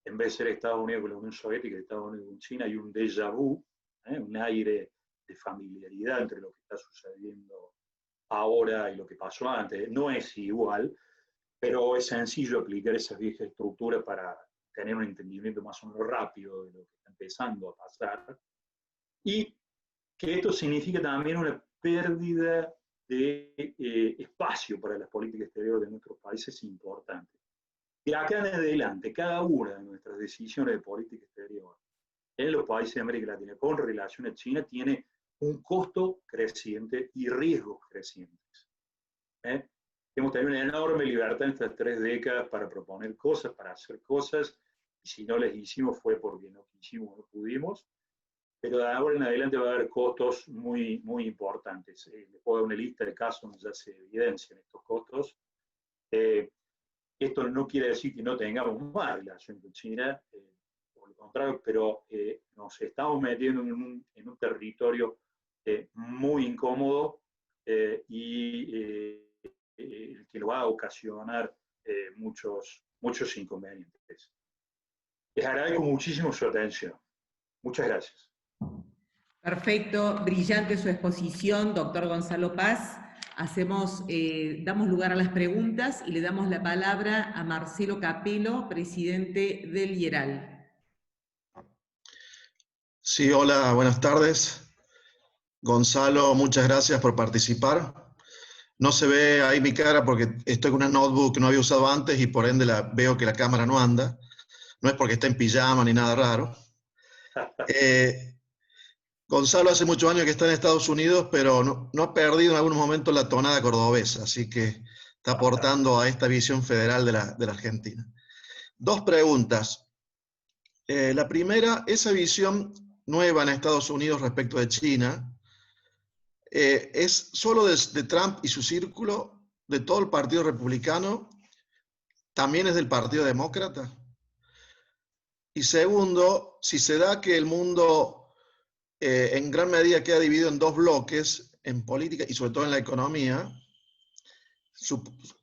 En vez de ser Estados Unidos con la Unión Soviética y Estados Unidos con China, hay un déjà vu, un aire de familiaridad entre lo que está sucediendo ahora y lo que pasó antes. No es igual, pero es sencillo aplicar esas viejas estructuras para tener un entendimiento más o menos rápido de lo que está empezando a pasar. Y que esto significa también una pérdida de espacio para las políticas exteriores de nuestros países importante. De acá en adelante, cada una de nuestras decisiones de política exterior en los países de América Latina con relación a China tiene un costo creciente y riesgos crecientes. Hemos tenido una enorme libertad en estas 3 décadas para proponer cosas, para hacer cosas, y si no las hicimos fue porque no quisimos o no pudimos, pero de ahora en adelante va a haber costos muy, muy importantes. Les puedo dar una lista de casos donde ya se evidencian estos costos. Esto no quiere decir que no tengamos más relación con China, por el contrario, pero nos estamos metiendo en un territorio muy incómodo y que lo va a ocasionar muchos inconvenientes. Les agradezco muchísimo su atención. Muchas gracias. Perfecto, brillante su exposición, doctor Gonzalo Paz. Damos lugar a las preguntas y le damos la palabra a Marcelo Capello, presidente del IERAL. Sí, hola, buenas tardes. Gonzalo, muchas gracias por participar. No se ve ahí mi cara porque estoy con una notebook que no había usado antes y por ende veo que la cámara no anda. No es porque esté en pijama ni nada raro. Gonzalo hace muchos años que está en Estados Unidos, pero no ha perdido en algunos momentos la tonada cordobesa, así que está aportando a esta visión federal de la Argentina. 2 preguntas. La primera, esa visión nueva en Estados Unidos respecto de China, ¿es solo de Trump y su círculo, de todo el Partido Republicano? ¿También es del Partido Demócrata? Y segundo, si se da que el mundo en gran medida queda dividido en 2 bloques, en política y sobre todo en la economía,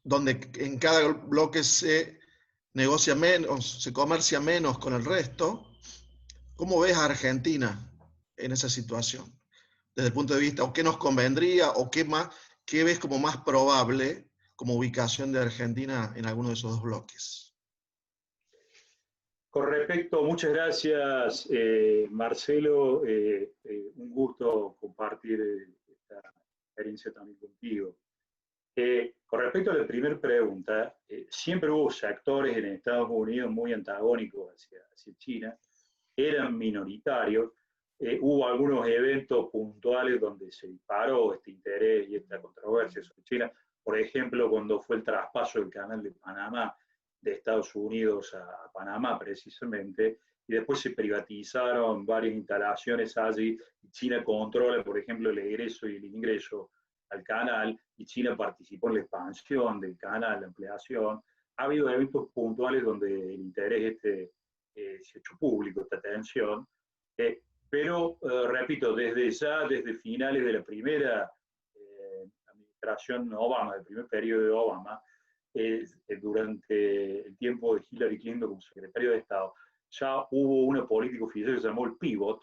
donde en cada bloque se negocia menos, se comercia menos con el resto, ¿cómo ves a Argentina en esa situación? Desde el punto de vista, o qué nos convendría, o qué ves como más probable como ubicación de Argentina en alguno de esos 2 bloques. Con respecto, muchas gracias, Marcelo. Un gusto compartir esta experiencia también contigo. Con respecto a la primera pregunta, siempre hubo sectores en Estados Unidos muy antagónicos hacia China, eran minoritarios. Hubo algunos eventos puntuales donde se disparó este interés y esta controversia sobre China. Por ejemplo, cuando fue el traspaso del canal de Panamá de Estados Unidos a Panamá, precisamente, y después se privatizaron varias instalaciones allí, y China controla, por ejemplo, el egreso y el ingreso al canal, y China participó en la expansión del canal, la ampliación. Ha habido eventos puntuales donde el interés se ha hecho público, esta tensión, pero, repito, desde finales de la primera administración Obama, del primer periodo de Obama, durante el tiempo de Hillary Clinton como secretario de Estado, ya hubo una política oficial que se llamó el pivot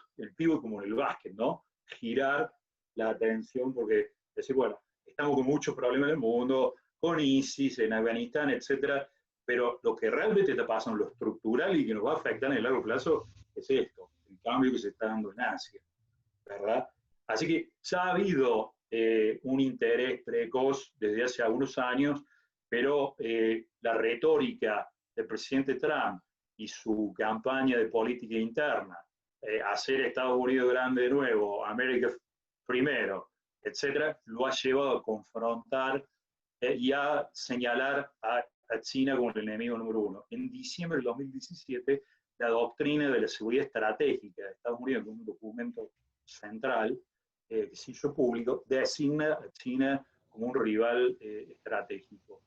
como en el básquet, ¿no? Girar la atención porque decir, bueno, estamos con muchos problemas en el mundo, con ISIS, en Afganistán, etcétera, pero lo que realmente está pasando, lo estructural y que nos va a afectar en el largo plazo, es esto, el cambio que se está dando en Asia, ¿verdad? Así que ya ha habido un interés precoz desde hace algunos años, pero la retórica del presidente Trump y su campaña de política interna, hacer Estados Unidos grande de nuevo, América primero, etcétera, lo ha llevado a confrontar y a señalar a China como el enemigo número 1. En diciembre del 2017, la doctrina de la seguridad estratégica de Estados Unidos, que es un documento central que se hizo público, designa a China como un rival estratégico.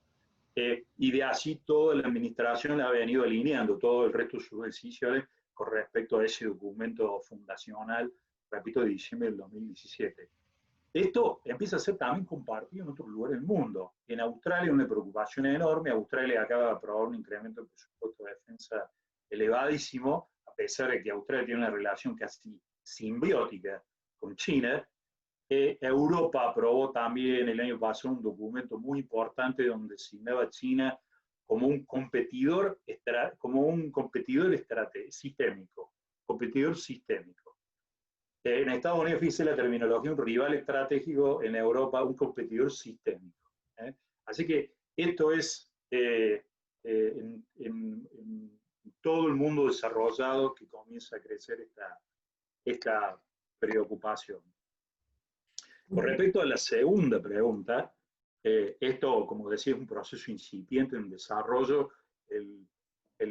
Y de así toda la administración ha venido alineando todo el resto de sus decisiones con respecto a ese documento fundacional, repito, de diciembre del 2017. Esto empieza a ser también compartido en otros lugares del mundo. En Australia una preocupación enorme. Australia acaba de aprobar un incremento del presupuesto de defensa elevadísimo, a pesar de que Australia tiene una relación casi simbiótica con China. Europa aprobó también el año pasado un documento muy importante donde asignaba a China como un competidor sistémico. Competidor sistémico. En Estados Unidos, fíjese la terminología, un rival estratégico; en Europa, un competidor sistémico. Así que esto es en todo el mundo desarrollado que comienza a crecer esta preocupación. Con respecto a la segunda pregunta, esto, como decía, es un proceso incipiente en desarrollo. El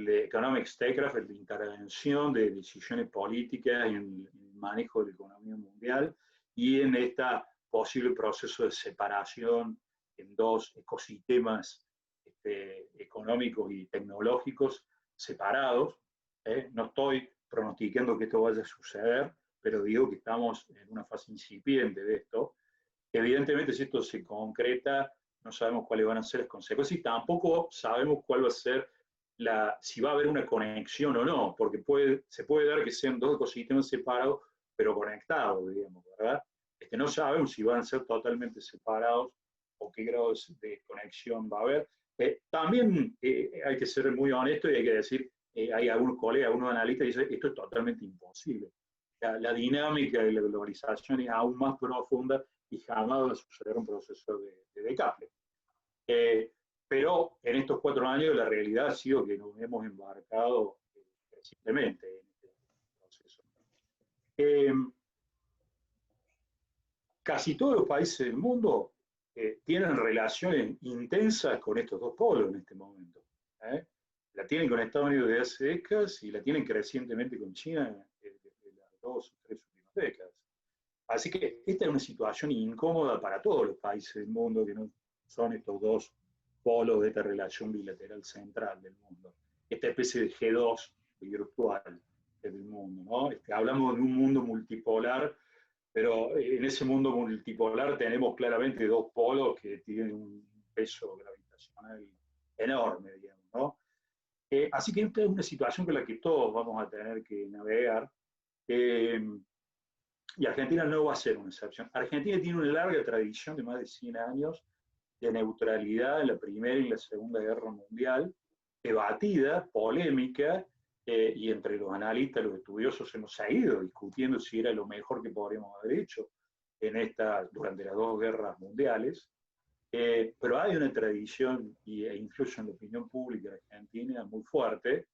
de Economic Statecraft, el de intervención de decisiones políticas en el manejo de la economía mundial, y en este posible proceso de separación en dos ecosistemas económicos y tecnológicos separados. No estoy pronosticando que esto vaya a suceder, pero digo que estamos en una fase incipiente de esto. Evidentemente, si esto se concreta, no sabemos cuáles van a ser las consecuencias y tampoco sabemos cuál va a ser si va a haber una conexión o no, porque se puede dar que sean dos ecosistemas separados, pero conectados, digamos, ¿verdad? No sabemos si van a ser totalmente separados o qué grado de conexión va a haber. También hay que ser muy honesto y hay que decir, hay algunos colegas, algunos analistas que dicen esto es totalmente imposible. La dinámica de la globalización es aún más profunda y jamás va a suceder un proceso de decaple. Pero en estos 4 años la realidad ha sido que nos hemos embarcado recientemente en este proceso. Casi todos los países del mundo tienen relaciones intensas con estos dos polos en este momento. La tienen con Estados Unidos desde hace décadas y la tienen crecientemente con China desde las 2 o 3 últimas décadas. Así que esta es una situación incómoda para todos los países del mundo que no son estos dos polos de esta relación bilateral central del mundo. Esta especie de G2 virtual del mundo, ¿no? Hablamos de un mundo multipolar, pero en ese mundo multipolar tenemos claramente dos polos que tienen un peso gravitacional enorme, digamos, ¿no? Así que esta es una situación con la que todos vamos a tener que navegar. Y Argentina no va a ser una excepción. Argentina tiene una larga tradición de más de 100 años de neutralidad en la Primera y la Segunda Guerra Mundial, debatida, polémica, y entre los analistas, los estudiosos, hemos seguido discutiendo si era lo mejor que podríamos haber hecho durante las 2 guerras mundiales. Pero hay una tradición, e incluso en la opinión pública argentina, muy fuerte.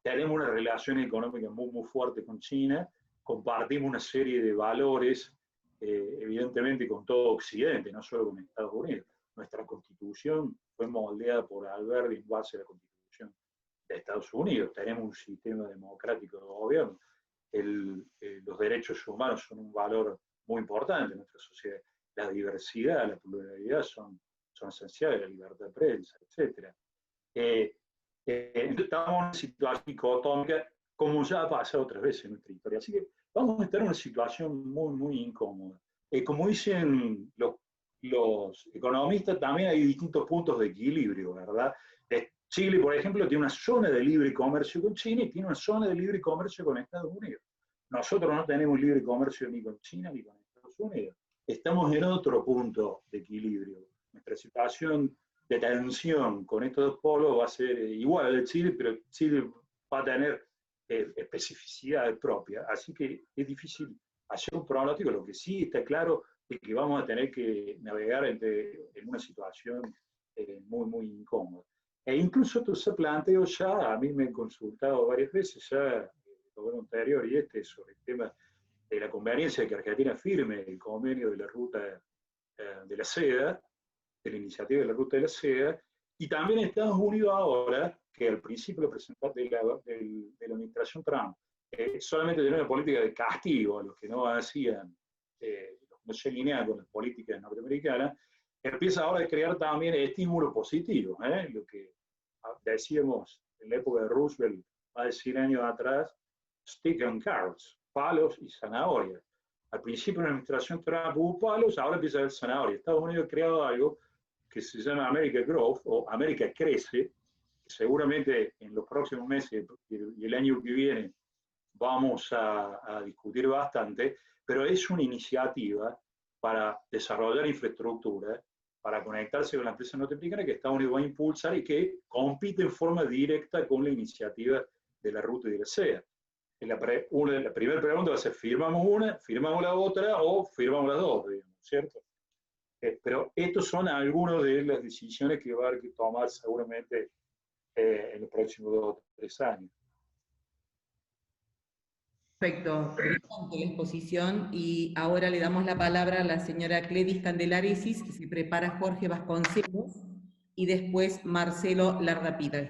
Tenemos una relación económica muy, muy fuerte con China, compartimos una serie de valores, evidentemente con todo Occidente, no solo con Estados Unidos. Nuestra Constitución fue moldeada por Alberti en base a la Constitución de Estados Unidos. Tenemos un sistema democrático de gobierno. Los derechos humanos son un valor muy importante en nuestra sociedad. La diversidad, la pluralidad son esenciales, la libertad de prensa, etc. Entonces estamos en una situación dicotómica, como ya ha pasado otras veces en nuestra historia. Así que vamos a estar en una situación muy, muy incómoda. Como dicen los economistas, también hay distintos puntos de equilibrio, ¿verdad? Chile, por ejemplo, tiene una zona de libre comercio con China y tiene una zona de libre comercio con Estados Unidos. Nosotros no tenemos libre comercio ni con China ni con Estados Unidos. Estamos en otro punto de equilibrio. Nuestra situación de tensión con estos dos polos va a ser igual a la de Chile, pero Chile va a tener especificidades propias. Así que es difícil hacer un pronóstico. Lo que sí está claro es que vamos a tener que navegar en una situación muy, muy incómoda. E incluso esto se planteó ya, a mí me han consultado varias veces ya el gobierno anterior y sobre el tema de la conveniencia de que Argentina firme el convenio de la ruta de la seda, de la iniciativa de la ruta de la seda, y también Estados Unidos ahora, que al principio lo presentó de la administración Trump, solamente tenía una política de castigo a los que no hacían, no se alineaban con las políticas norteamericanas, empieza ahora a crear también estímulos positivos, lo que decíamos en la época de Roosevelt, más de 100 años atrás, stick and carrots, palos y zanahorias. Al principio de la administración Trump hubo palos, ahora empieza a haber zanahorias. Estados Unidos ha creado algo que se llama America Growth, o América Crece, que seguramente en los próximos meses y el año que viene vamos a discutir bastante, pero es una iniciativa para desarrollar infraestructura, para conectarse con la empresa norteamericana que Estados Unidos va a impulsar y que compite en forma directa con la iniciativa de la ruta y de la SEA. La primera pregunta va a ser, ¿firmamos una, firmamos la otra o firmamos las dos, digamos, ¿cierto? Pero estos son algunas de las decisiones que va a haber que tomar seguramente en los próximos 2 o 3 años. Perfecto, brillante la exposición y ahora le damos la palabra a la señora Cledis Candelaresis, que se prepara Jorge Vasconcelos y después Marcelo Lardapita.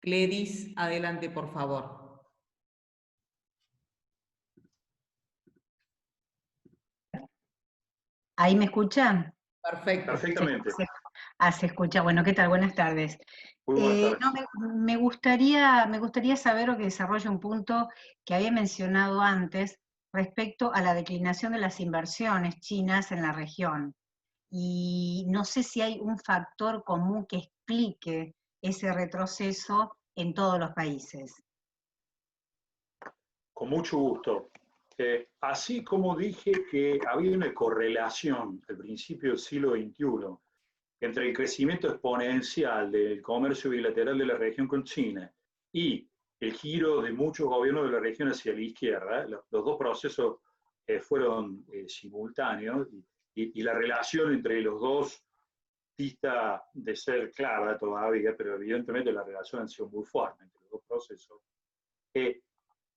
Cledis, adelante por favor. ¿Ahí me escuchan? Perfecto. Perfectamente. Se escucha. Bueno, ¿qué tal? Buenas tardes. Muy buenas tardes. No, me gustaría saber o que desarrolle un punto que había mencionado antes respecto a la declinación de las inversiones chinas en la región. Y no sé si hay un factor común que explique ese retroceso en todos los países. Con mucho gusto. Así como dije que había una correlación al principio del siglo XXI entre el crecimiento exponencial del comercio bilateral de la región con China y el giro de muchos gobiernos de la región hacia la izquierda, los dos procesos fueron simultáneos y la relación entre los dos dista de ser clara todavía, pero evidentemente la relación ha sido muy fuerte entre los dos procesos.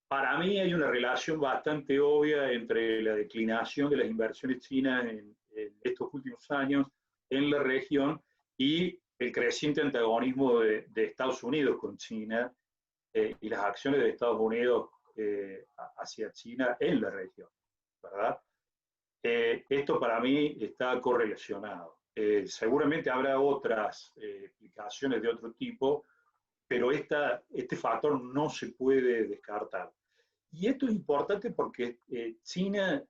Para mí hay una relación bastante obvia entre la declinación de las inversiones chinas en estos últimos años en la región y el creciente antagonismo de Estados Unidos con China y las acciones de Estados Unidos hacia China en la región, ¿verdad? Esto para mí está correlacionado. Seguramente habrá otras explicaciones de otro tipo, pero este factor no se puede descartar. Y esto es importante porque China,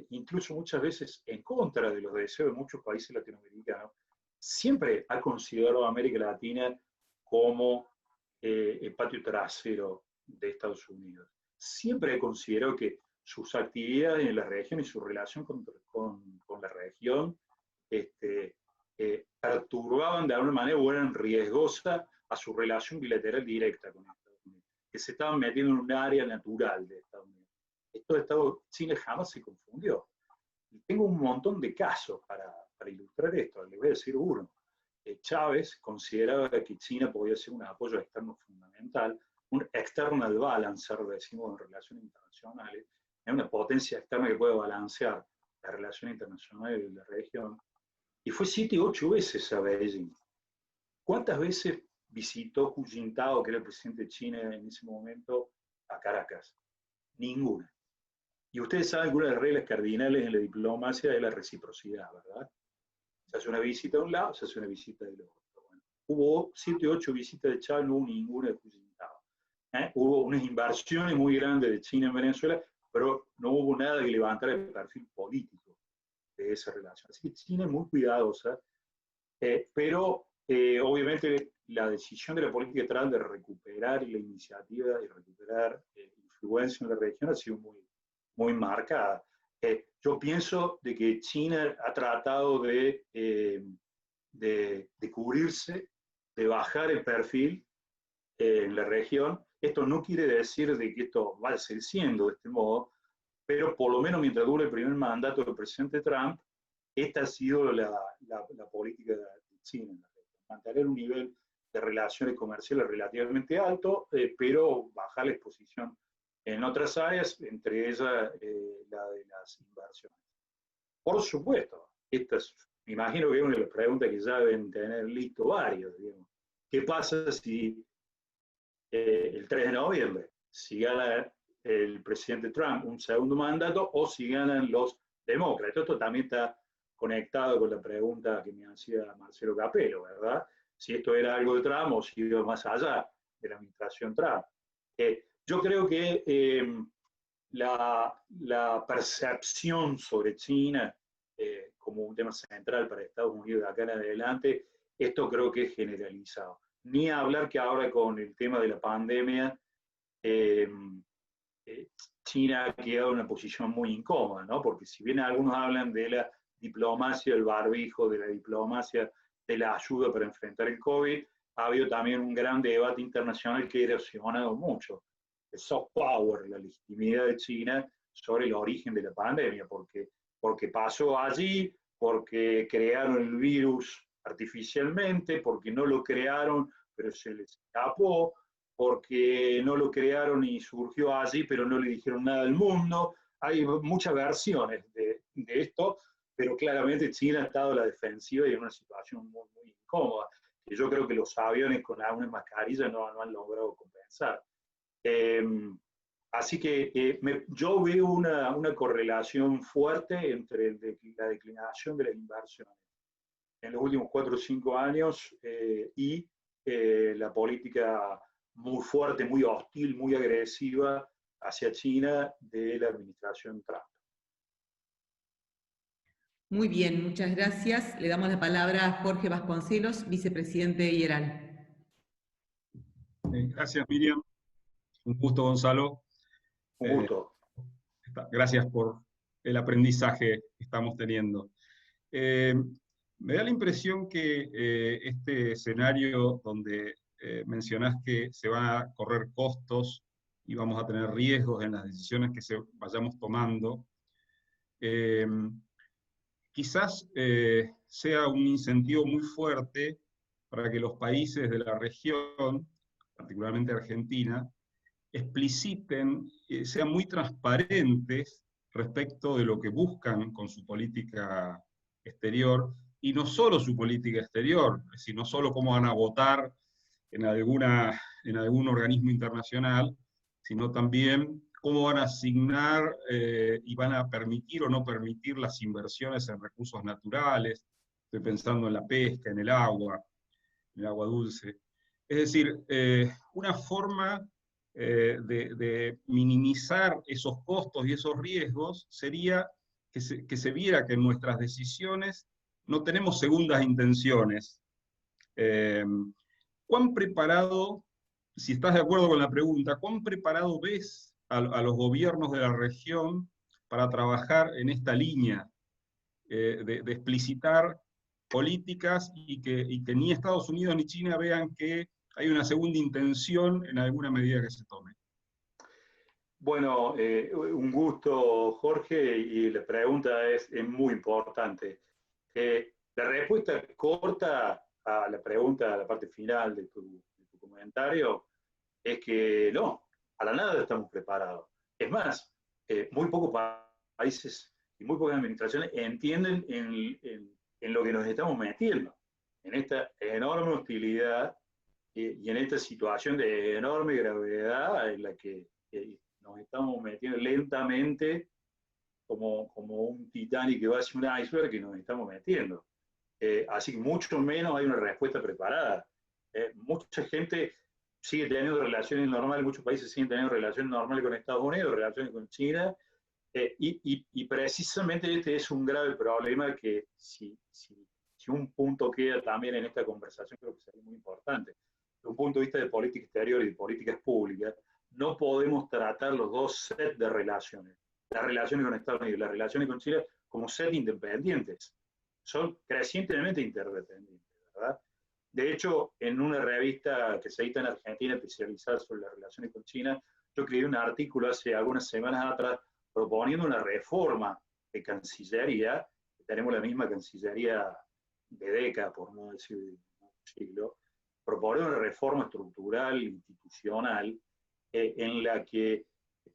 incluso muchas veces en contra de los deseos de muchos países latinoamericanos, siempre ha considerado a América Latina como el patio trasero de Estados Unidos. Siempre consideró que sus actividades en la región y su relación con la región perturbaban de alguna manera o eran riesgosas a su relación bilateral directa con Estados Unidos, que se estaban metiendo en un área natural de Estados Unidos. China jamás se confundió. Y tengo un montón de casos para ilustrar esto. Les voy a decir uno. Chávez consideraba que China podía ser un apoyo externo fundamental, un external balancer, decimos en relaciones internacionales, es una potencia externa que puede balancear la relación internacional de la región. Y fue 7 u 8 veces a Beijing. ¿Cuántas veces visitó Hu Jintao, que era el presidente de China en ese momento, a Caracas? Ninguna. Y ustedes saben que una de las reglas cardinales en la diplomacia es la reciprocidad, ¿verdad? Se hace una visita de un lado, se hace una visita del otro. Bueno, hubo 7 u 8 visitas de Chávez, no hubo ninguna de Hu Jintao. Hubo unas inversiones muy grandes de China en Venezuela, pero no hubo nada que levantara el perfil político de esa relación. Así que China es muy cuidadosa, pero obviamente la decisión de la política exterior de recuperar la iniciativa y recuperar influencia en la región ha sido muy, muy marcada. Yo pienso de que China ha tratado de cubrirse, de bajar el perfil en la región. Esto no quiere decir de que esto vaya a seguir siendo de este modo, pero por lo menos mientras dure el primer mandato del presidente Trump, esta ha sido la política de China, mantener un nivel de relaciones comerciales relativamente alto, pero bajar la exposición en otras áreas, entre ellas la de las inversiones. Por supuesto, me imagino que es una de las preguntas que ya deben tener listo varios, digamos. ¿Qué pasa si el 3 de noviembre, si gana el presidente Trump un segundo mandato o si ganan los demócratas? Esto también está conectado con la pregunta que me hacía Marcelo Capello, ¿verdad? Si esto era algo de Trump o si iba más allá. la administración Trump. Yo creo que la percepción sobre China como un tema central para Estados Unidos de acá en adelante, esto creo que es generalizado. Ni hablar que ahora con el tema de la pandemia, China ha quedado en una posición muy incómoda, ¿no? Porque si bien algunos hablan de la diplomacia del barbijo, de la diplomacia de la ayuda para enfrentar el COVID, ha habido también un gran debate internacional que ha erosionado mucho el soft power, la legitimidad de China sobre el origen de la pandemia, porque pasó allí, porque crearon el virus artificialmente, porque no lo crearon, pero se les escapó, porque no lo crearon y surgió allí, pero no le dijeron nada al mundo. Hay muchas versiones de esto, pero claramente China ha estado a la defensiva y en una situación muy, muy incómoda, que yo creo que los aviones con alguna mascarilla no han logrado compensar. Así que yo veo una correlación fuerte entre la declinación de las inversiones en los últimos 4 o 5 años y la política muy fuerte, muy hostil, muy agresiva hacia China de la administración Trump. Muy bien, muchas gracias. Le damos la palabra a Jorge Vasconcelos, vicepresidente de IERAL. Gracias, Miriam. Un gusto, Gonzalo. Un gusto. Gracias por el aprendizaje que estamos teniendo. Me da la impresión que este escenario donde mencionás que se van a correr costos y vamos a tener riesgos en las decisiones que vayamos tomando, quizás sea un incentivo muy fuerte para que los países de la región, particularmente Argentina, expliciten, sean muy transparentes respecto de lo que buscan con su política exterior, y no solo su política exterior, es decir, no solo cómo van a votar en algún organismo internacional, sino también cómo van a asignar y van a permitir o no permitir las inversiones en recursos naturales. Estoy pensando en la pesca, en el agua dulce. Es decir, una forma de minimizar esos costos y esos riesgos sería que se viera que en nuestras decisiones no tenemos segundas intenciones. ¿Cuán preparado, si estás de acuerdo con la pregunta, cuán preparado ves a los gobiernos de la región para trabajar en esta línea de explicitar políticas y que ni Estados Unidos ni China vean que hay una segunda intención en alguna medida que se tome? Bueno, un gusto, Jorge, y la pregunta es muy importante. La respuesta corta a la pregunta, a la parte final de tu comentario, es que no, para nada estamos preparados. Es más, muy pocos países y muy pocas administraciones entienden en lo que nos estamos metiendo, en esta enorme hostilidad y en esta situación de enorme gravedad en la que nos estamos metiendo lentamente como un Titanic que va hacia un iceberg, que nos estamos metiendo. Así que mucho menos hay una respuesta preparada. Mucha gente sigue teniendo relaciones normales, muchos países siguen teniendo relaciones normales con Estados Unidos, relaciones con China, y precisamente este es un grave problema que si un punto queda también en esta conversación, creo que sería muy importante. Desde un punto de vista de política exterior y de políticas públicas, no podemos tratar los dos sets de relaciones, las relaciones con Estados Unidos y las relaciones con Chile, como sets independientes. Son crecientemente interdependientes, ¿verdad? De hecho, en una revista que se edita en Argentina especializada sobre las relaciones con China, yo escribí un artículo hace algunas semanas atrás proponiendo una reforma de Cancillería, que tenemos la misma Cancillería de décadas, por no decir de un siglo, proponer una reforma estructural, institucional, en la que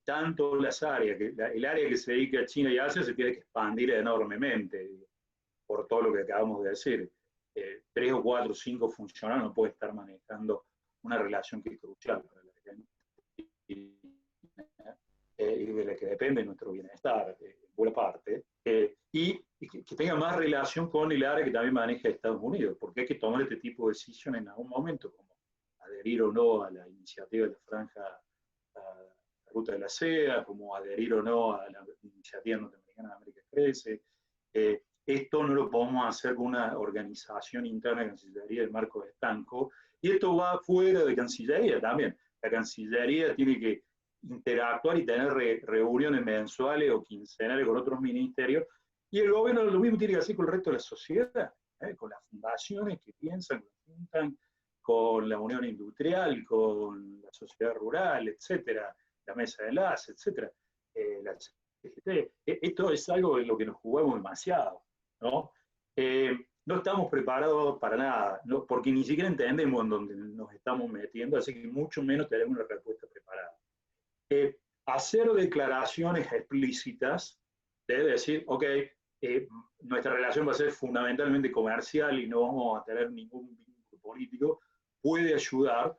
tanto las áreas, el área que se dedica a China y Asia se tiene que expandir enormemente, por todo lo que acabamos de decir. 3 o 4 o 5 funcionarios no pueden estar manejando una relación que es crucial para la Argentina y de la que depende nuestro bienestar, en buena parte, y que tenga más relación con el área que también maneja Estados Unidos, porque hay que tomar este tipo de decisiones en algún momento, como adherir o no a la iniciativa iniciativa de la franja, la ruta de la seda, como adherir o no a la iniciativa norteamericana de América Crece. Esto no lo podemos hacer con una organización interna de Cancillería del marco de estanco, y esto va fuera de Cancillería también. La Cancillería tiene que interactuar y tener reuniones mensuales o quincenales con otros ministerios, y el gobierno lo mismo tiene que hacer con el resto de la sociedad, con las fundaciones que piensan, que juntan, con la Unión Industrial, con la sociedad rural, etcétera, la mesa de enlace, etcétera. Esto es algo en lo que nos jugamos demasiado, ¿no? No estamos preparados para nada, ¿no? Porque ni siquiera entendemos en dónde nos estamos metiendo, así que mucho menos tenemos una respuesta preparada. Hacer declaraciones explícitas debe decir, ok, nuestra relación va a ser fundamentalmente comercial y no vamos a tener ningún vínculo político, puede ayudar.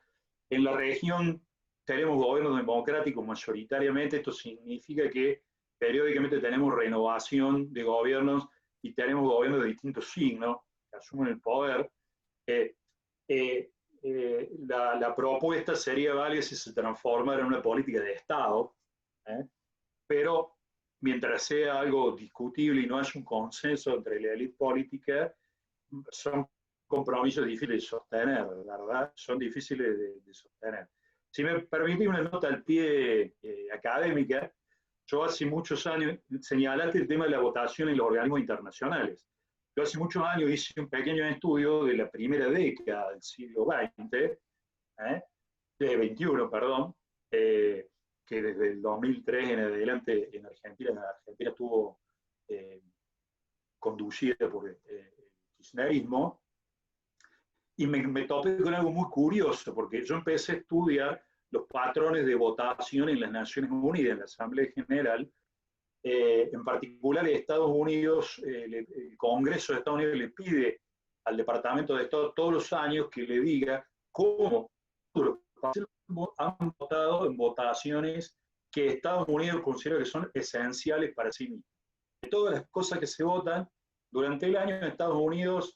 En la región tenemos gobiernos democráticos mayoritariamente, esto significa que periódicamente tenemos renovación de gobiernos y tenemos gobiernos de distintos signos que asumen el poder. La propuesta sería válida si se transformara en una política de Estado, pero mientras sea algo discutible y no haya un consenso entre la élite política, son compromisos difíciles de sostener, ¿verdad? Son difíciles de sostener. Si me permitís una nota al pie académica, yo hace muchos años, señalaste el tema de la votación en los organismos internacionales. Yo hace muchos años hice un pequeño estudio de la primera década del siglo XX, de 21, perdón, que desde el 2003 en adelante en Argentina estuvo conducida por el kirchnerismo, y me topé con algo muy curioso, porque yo empecé a estudiar los patrones de votación en las Naciones Unidas, en la Asamblea General. En particular, Estados Unidos, el Congreso de Estados Unidos le pide al Departamento de Estado todos los años que le diga cómo los países han votado en votaciones que Estados Unidos considera que son esenciales para sí mismo. De todas las cosas que se votan durante el año, en Estados Unidos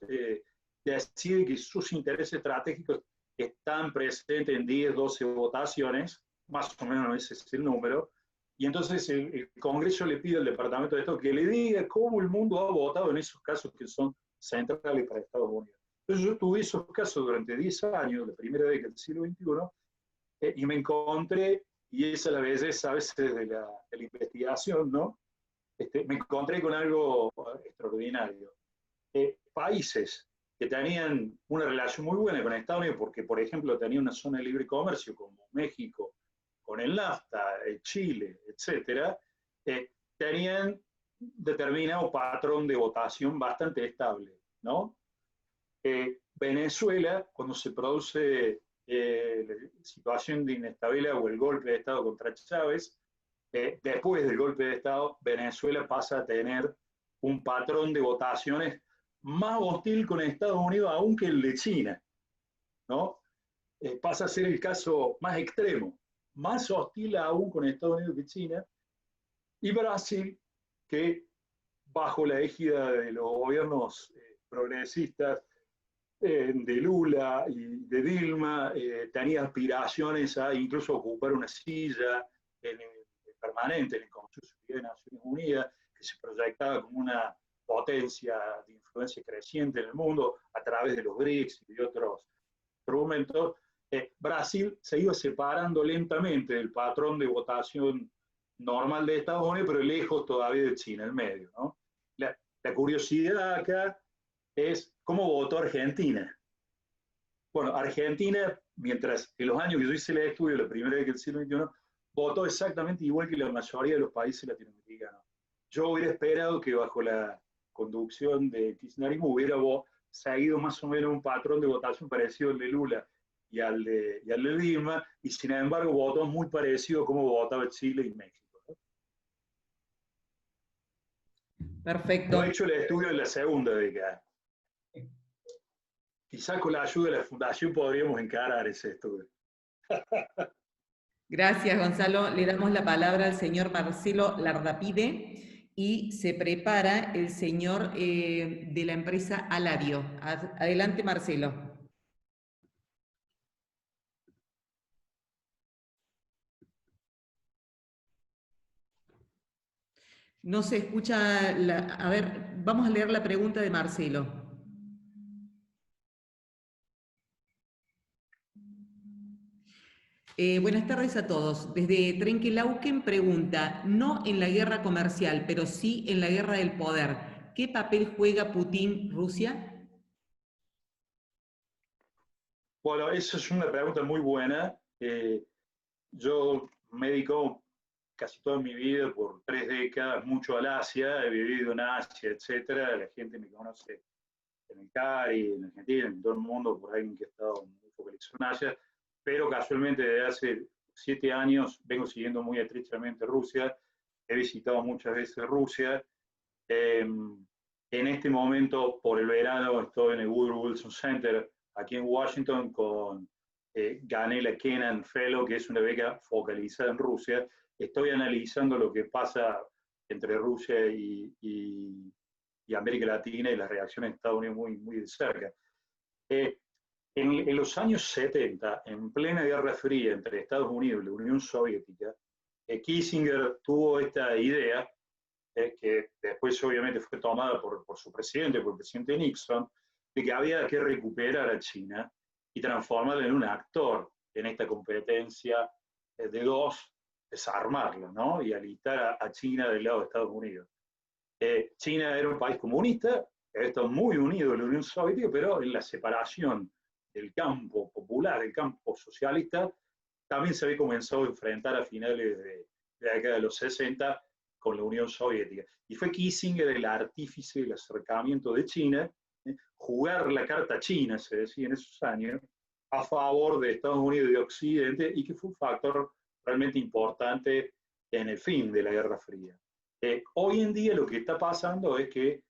decide que sus intereses estratégicos están presentes en 10, 12 votaciones, más o menos ese es el número, y entonces el Congreso le pide al Departamento de Estado que le diga cómo el mundo ha votado en esos casos que son centrales para Estados Unidos. Entonces yo tuve esos casos durante 10 años, la primera década del siglo XXI, y me encontré, y esa es la belleza a veces de la investigación, ¿no? Me encontré con algo extraordinario. Países que tenían una relación muy buena con Estados Unidos, porque, por ejemplo, tenían una zona de libre comercio como México, con el NAFTA, Chile, etcétera, tenían determinado patrón de votación bastante estable, ¿no? Venezuela, cuando se produce la situación de inestabilidad o el golpe de Estado contra Chávez, después del golpe de Estado, Venezuela pasa a tener un patrón de votaciones más hostil con Estados Unidos aún que el de China, ¿no? Pasa a ser el caso más extremo, más hostil aún con Estados Unidos que China, y Brasil, que bajo la égida de los gobiernos progresistas de Lula y de Dilma, tenía aspiraciones a incluso ocupar una silla permanente en el Consejo de Naciones Unidas, que se proyectaba como una potencia de influencia creciente en el mundo a través de los BRICS y de otros instrumentos. Brasil se iba separando lentamente del patrón de votación normal de Estados Unidos, pero lejos todavía de China, en medio, ¿no? La curiosidad acá es cómo votó Argentina. Bueno, Argentina, mientras en los años que yo hice el estudio, la primera vez que el siglo XXI, votó exactamente igual que la mayoría de los países latinoamericanos. Yo hubiera esperado que bajo la conducción de kirchnerismo hubiera seguido más o menos un patrón de votación parecido al de Lula y al de Dilma, y sin embargo votó muy parecido a cómo votaba Chile y México, ¿no? Perfecto. Yo he hecho el estudio en la segunda década. Quizás con la ayuda de la Fundación podríamos encarar ese estudio. Gracias, Gonzalo. Le damos la palabra al señor Marcelo Lardapide y se prepara el señor de la empresa Alario. Adelante, Marcelo. No se escucha, a ver, vamos a leer la pregunta de Marcelo. Buenas tardes a todos. Desde Trenquelauquen pregunta, no en la guerra comercial, pero sí en la guerra del poder. ¿Qué papel juega Putin, Rusia? Bueno, esa es una pregunta muy buena. Yo me dedico casi toda mi vida, por 3 décadas, mucho al Asia, he vivido en Asia, etcétera. La gente me conoce en el CARI, en Argentina, en todo el mundo, por alguien que ha estado muy focalizado en Asia, pero casualmente desde hace 7 años vengo siguiendo muy estrechamente Rusia, he visitado muchas veces Rusia. En este momento, por el verano, estoy en el Woodrow Wilson Center, aquí en Washington, gané la Kennan Fellow, que es una beca focalizada en Rusia. Estoy analizando lo que pasa entre Rusia y América Latina y las reacciones de Estados Unidos muy de cerca. En los años 70, en plena Guerra Fría entre Estados Unidos y la Unión Soviética, Kissinger tuvo esta idea, que después obviamente fue tomada por su presidente, por el presidente Nixon, de que había que recuperar a China y transformarla en un actor en esta competencia de dos, desarmarla, ¿no? Y alistar a China del lado de Estados Unidos. China era un país comunista, había estado muy unido a la Unión Soviética, pero en la separación del campo popular, del campo socialista, también se había comenzado a enfrentar a finales de la década de los 60 con la Unión Soviética. Y fue Kissinger el artífice del acercamiento de China, jugar la carta china, se decía en esos años, a favor de Estados Unidos y de Occidente, y que fue un factor realmente importante en el fin de la Guerra Fría. Hoy en día lo que está pasando es que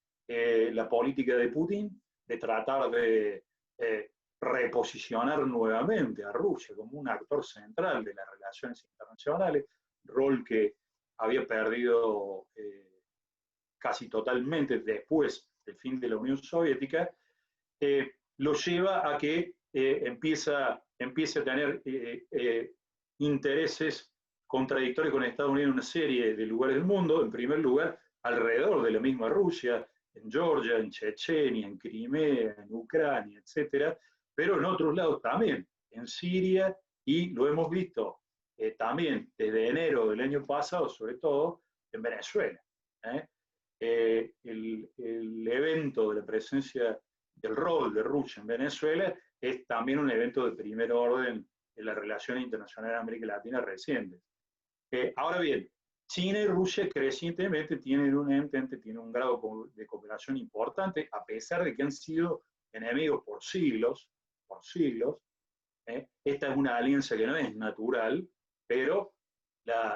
la política de Putin de tratar de reposicionar nuevamente a Rusia como un actor central de las relaciones internacionales, rol que había perdido casi totalmente después del fin de la Unión Soviética, lo lleva a que empiece a tener intereses contradictorios con Estados Unidos en una serie de lugares del mundo. En primer lugar, alrededor de la misma Rusia, en Georgia, en Chechenia, en Crimea, en Ucrania, etcétera, pero en otros lados también, en Siria, y lo hemos visto también desde enero del año pasado, sobre todo en Venezuela. El evento de la presencia, del rol de Rusia en Venezuela es también un evento de primer orden en las relaciones internacionales de América Latina recientes. Ahora bien, China y Rusia crecientemente tienen un grado de cooperación importante, a pesar de que han sido enemigos por siglos. Esta es una alianza que no es natural, pero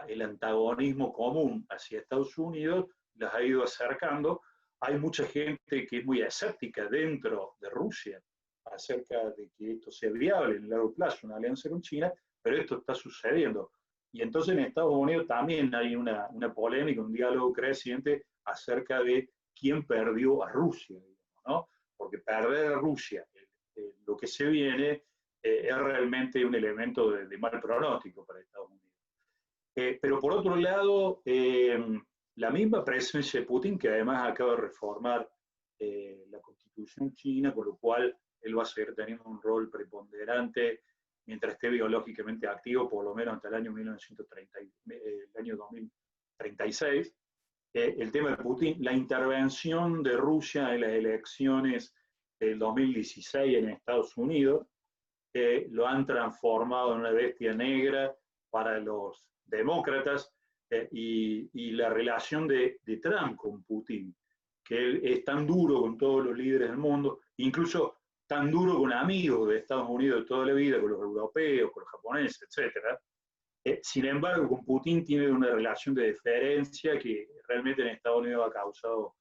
el antagonismo común hacia Estados Unidos las ha ido acercando. Hay mucha gente que es muy escéptica dentro de Rusia acerca de que esto sea viable en el largo plazo, una alianza con China, pero esto está sucediendo. Y entonces en Estados Unidos también hay una polémica, un diálogo creciente acerca de quién perdió a Rusia, ¿no? Porque perder a Rusia, lo que se viene, es realmente un elemento de mal pronóstico para Estados Unidos. Pero por otro lado, la misma presencia de Putin, que además acaba de reformar la constitución china, con lo cual él va a seguir teniendo un rol preponderante mientras esté biológicamente activo, por lo menos hasta el año 2036. El tema de Putin, la intervención de Rusia en las elecciones del 2016 en Estados Unidos, lo han transformado en una bestia negra para los demócratas, y la relación de Trump con Putin, que él es tan duro con todos los líderes del mundo, incluso tan duro con amigos de Estados Unidos de toda la vida, con los europeos, con los japoneses, etc. Sin embargo, con Putin tiene una relación de deferencia que realmente en Estados Unidos ha causado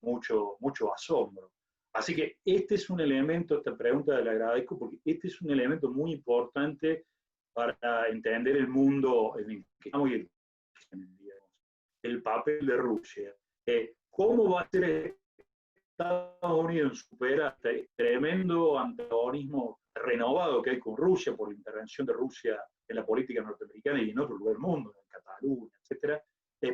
mucho asombro. Así que este es un elemento, esta pregunta le agradezco, porque este es un elemento muy importante para entender el mundo en el que estamos y el papel de Rusia. ¿Cómo va a ser Estados Unidos en superar este tremendo antagonismo renovado que hay con Rusia por la intervención de Rusia en la política norteamericana y en otros lugares del mundo, en Cataluña, etcétera,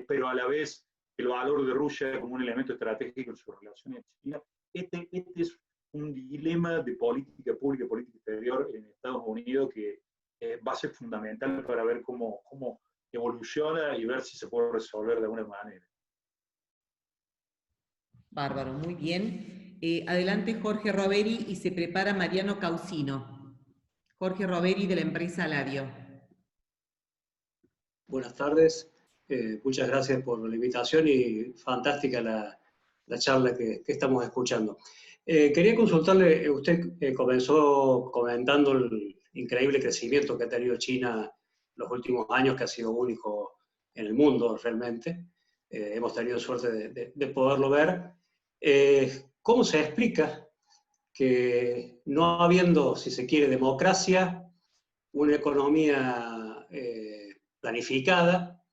pero a la vez el valor de Rusia como un elemento estratégico en su relación con China. Este es un dilema de política pública y política exterior en Estados Unidos que va a ser fundamental para ver cómo evoluciona y ver si se puede resolver de alguna manera. Bárbaro, muy bien. Adelante Jorge Roveri y se prepara Mariano Causino. Jorge Roveri de la empresa Lario. Buenas tardes, muchas gracias por la invitación y fantástica la charla que estamos escuchando. Quería consultarle, usted comenzó comentando el increíble crecimiento que ha tenido China los últimos años, que ha sido único en el mundo realmente. Hemos tenido suerte de poderlo ver. ¿Cómo se explica que no habiendo, si se quiere, democracia, una economía planificada,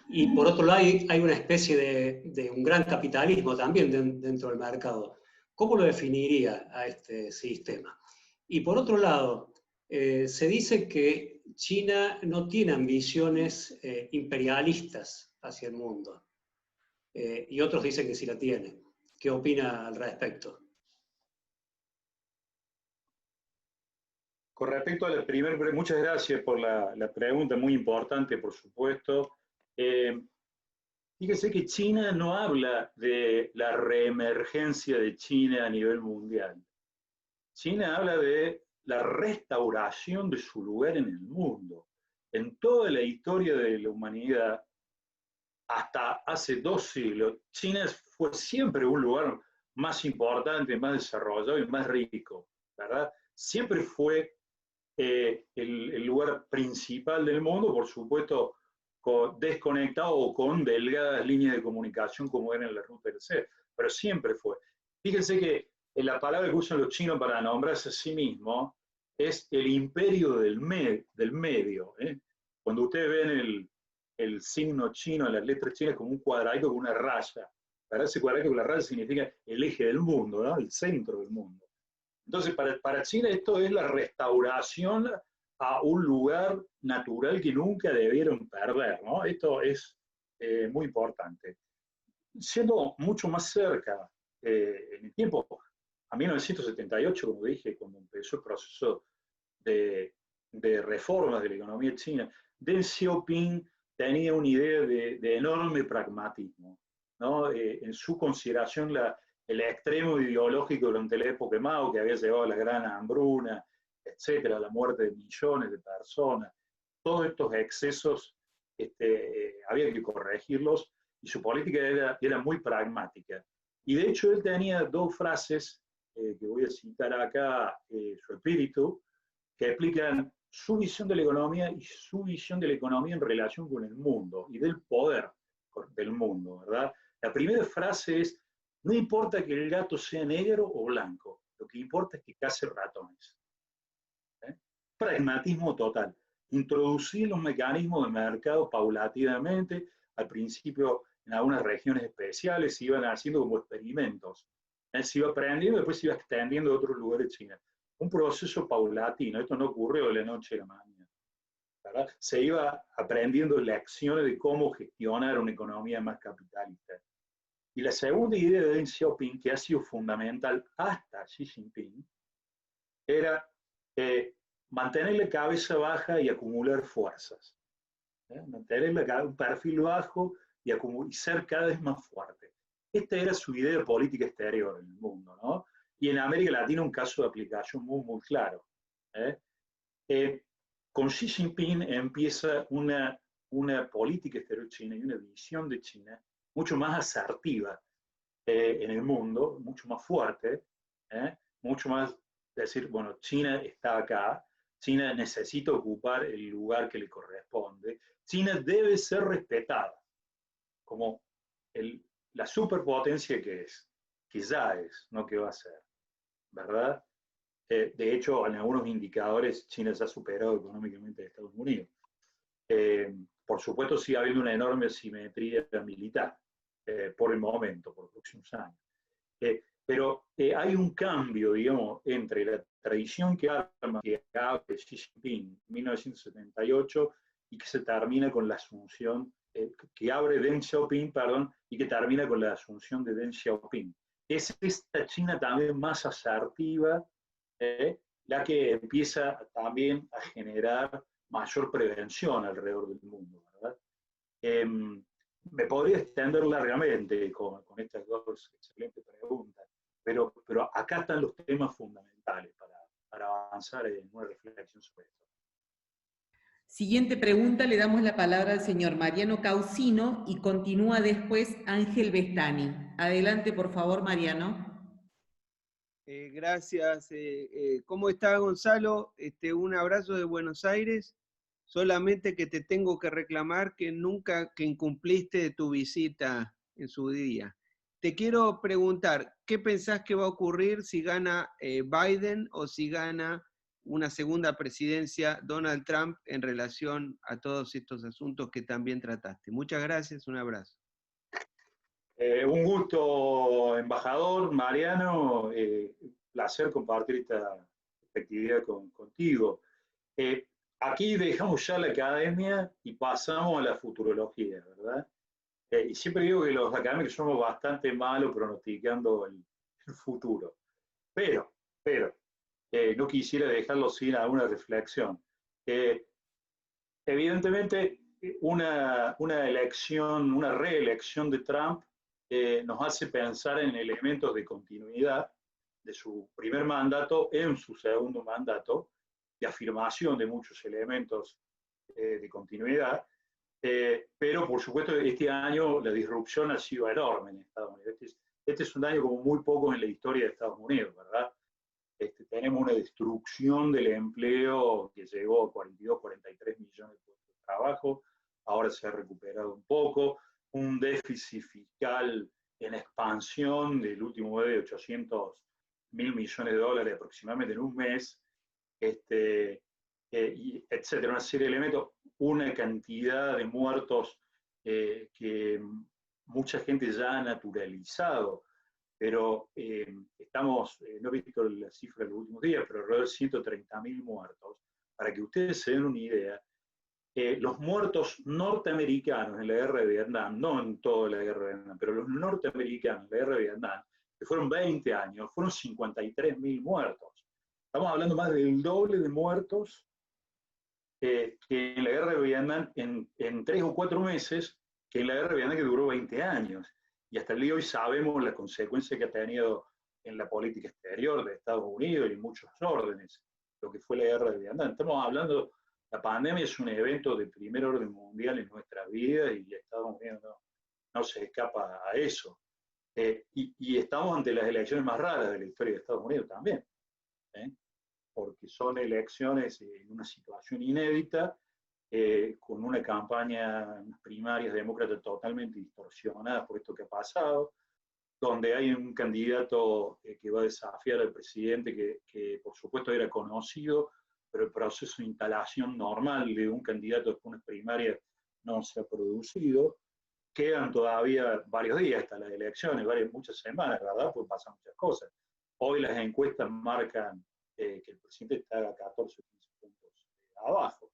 y por otro lado hay una especie de un gran capitalismo también dentro del mercado? ¿Cómo lo definiría a este sistema? Y por otro lado, se dice que China no tiene ambiciones imperialistas hacia el mundo, y otros dicen que sí la tiene. ¿Qué opina al respecto? Con respecto a la primera, muchas gracias por la pregunta, muy importante, por supuesto. Fíjese que China no habla de la reemergencia de China a nivel mundial. China habla de la restauración de su lugar en el mundo. En toda la historia de la humanidad, hasta hace 2 siglos, China fue siempre un lugar más importante, más desarrollado y más rico, ¿verdad? Siempre fue el lugar principal del mundo, por supuesto, desconectado o con delgadas líneas de comunicación como era en la ruta del C, pero siempre fue. Fíjense que la palabra que usan los chinos para nombrarse a sí mismos es el imperio del medio. Cuando ustedes ven el signo chino, las letras chinas, como un cuadradito con una raya, ¿verdad? Ese cuadradito con la raya significa el eje del mundo, ¿no? El centro del mundo. Entonces, para China esto es la restauración a un lugar natural que nunca debieron perder, ¿no? Esto es muy importante. Siendo mucho más cerca en el tiempo, a 1978, como dije, cuando empezó el proceso de reformas de la economía china, Deng Xiaoping tenía una idea de enorme pragmatismo, ¿no? En su consideración, el extremo ideológico durante la época de Mao, que había llevado a la gran hambruna, etcétera, la muerte de millones de personas, todos estos excesos había que corregirlos, y su política era muy pragmática. Y de hecho él tenía 2 frases, que voy a citar acá, su espíritu, que explican su visión de la economía y su visión de la economía en relación con el mundo y del poder del mundo, ¿verdad? La primera frase es: no importa que el gato sea negro o blanco, lo que importa es que case ratones. Pragmatismo total. Introducir los mecanismos de mercado paulatinamente, al principio en algunas regiones especiales se iban haciendo como experimentos. Se iba aprendiendo y después se iba extendiendo a otros lugares de China. Un proceso paulatino, esto no ocurrió de la noche a la mañana, ¿verdad? Se iba aprendiendo lecciones de cómo gestionar una economía más capitalista. Y la segunda idea de Deng Xiaoping, que ha sido fundamental hasta Xi Jinping, era mantener la cabeza baja y acumular fuerzas. Mantener un perfil bajo y ser cada vez más fuerte. Esta era su idea de política exterior en el mundo, ¿no? Y en América Latina un caso de aplicación muy, muy claro. Con Xi Jinping empieza una política exterior china y una visión de China mucho más asertiva en el mundo, mucho más fuerte, mucho más decir, bueno, China está acá, China necesita ocupar el lugar que le corresponde, China debe ser respetada como la superpotencia que es, que ya es, no que va a ser, ¿verdad? De hecho, en algunos indicadores, China se ha superado económicamente a Estados Unidos. Por supuesto, sigue habiendo una enorme asimetría militar, por el momento, por los próximos años. Pero hay un cambio, digamos, entre la tradición que habla Xi Jinping en 1978 y que se termina con la asunción, que abre Deng Xiaoping, perdón, y que termina con la asunción de Deng Xiaoping. Es esta China también más asertiva, la que empieza también a generar mayor prevención alrededor del mundo, ¿verdad? Me podría extender largamente con estas dos excelentes preguntas, pero acá están los temas fundamentales para avanzar en una reflexión sobre esto. Siguiente pregunta, le damos la palabra al señor Mariano Causino y continúa después Ángel Bestani. Adelante, por favor, Mariano. Gracias. ¿Cómo está, Gonzalo? Un abrazo de Buenos Aires. Solamente que te tengo que reclamar que nunca que incumpliste tu visita en su día. Te quiero preguntar, ¿qué pensás que va a ocurrir si gana Biden o si gana una segunda presidencia Donald Trump en relación a todos estos asuntos que también trataste? Muchas gracias, un abrazo. Un gusto, embajador Mariano, placer compartir esta actividad contigo. Aquí dejamos ya la academia y pasamos a la futurología, ¿verdad? Y siempre digo que los académicos somos bastante malos pronosticando el futuro. Pero, no quisiera dejarlo sin alguna reflexión. Evidentemente, una elección, una reelección de Trump nos hace pensar en elementos de continuidad de su primer mandato en su segundo mandato, de afirmación de muchos elementos de continuidad, pero por supuesto este año la disrupción ha sido enorme en Estados Unidos. Este es un año como muy poco en la historia de Estados Unidos, ¿verdad? Tenemos una destrucción del empleo que llegó a 42, 43 millones de puestos de trabajo, ahora se ha recuperado un poco, un déficit fiscal en expansión del último mes de 800 mil millones de dólares aproximadamente en un mes, y etcétera, una serie de elementos, una cantidad de muertos que mucha gente ya ha naturalizado, pero estamos, no he visto la cifra de los últimos días, pero alrededor de 130.000 muertos. Para que ustedes se den una idea, los muertos norteamericanos en la guerra de Vietnam, no en toda la guerra de Vietnam, pero los norteamericanos en la guerra de Vietnam, que fueron 20 años, fueron 53.000 muertos. Estamos hablando más del doble de muertos que en la guerra de Vietnam en 3 o 4 meses, que en la guerra de Vietnam que duró 20 años. Y hasta el día de hoy sabemos la consecuencia que ha tenido en la política exterior de Estados Unidos y en muchos órdenes, lo que fue la guerra de Vietnam. Estamos hablando, la pandemia es un evento de primer orden mundial en nuestra vida y Estados Unidos no se escapa a eso. Y estamos ante las elecciones más raras de la historia de Estados Unidos también, porque son elecciones en una situación inédita, con una campaña, unas primarias demócratas totalmente distorsionadas por esto que ha pasado, donde hay un candidato que va a desafiar al presidente que por supuesto era conocido, pero el proceso de instalación normal de un candidato después de unas primarias no se ha producido. Quedan todavía varios días hasta las elecciones, muchas semanas, ¿verdad? Pues pasan muchas cosas. Hoy las encuestas marcan que el presidente está a 14 o 15 puntos abajo.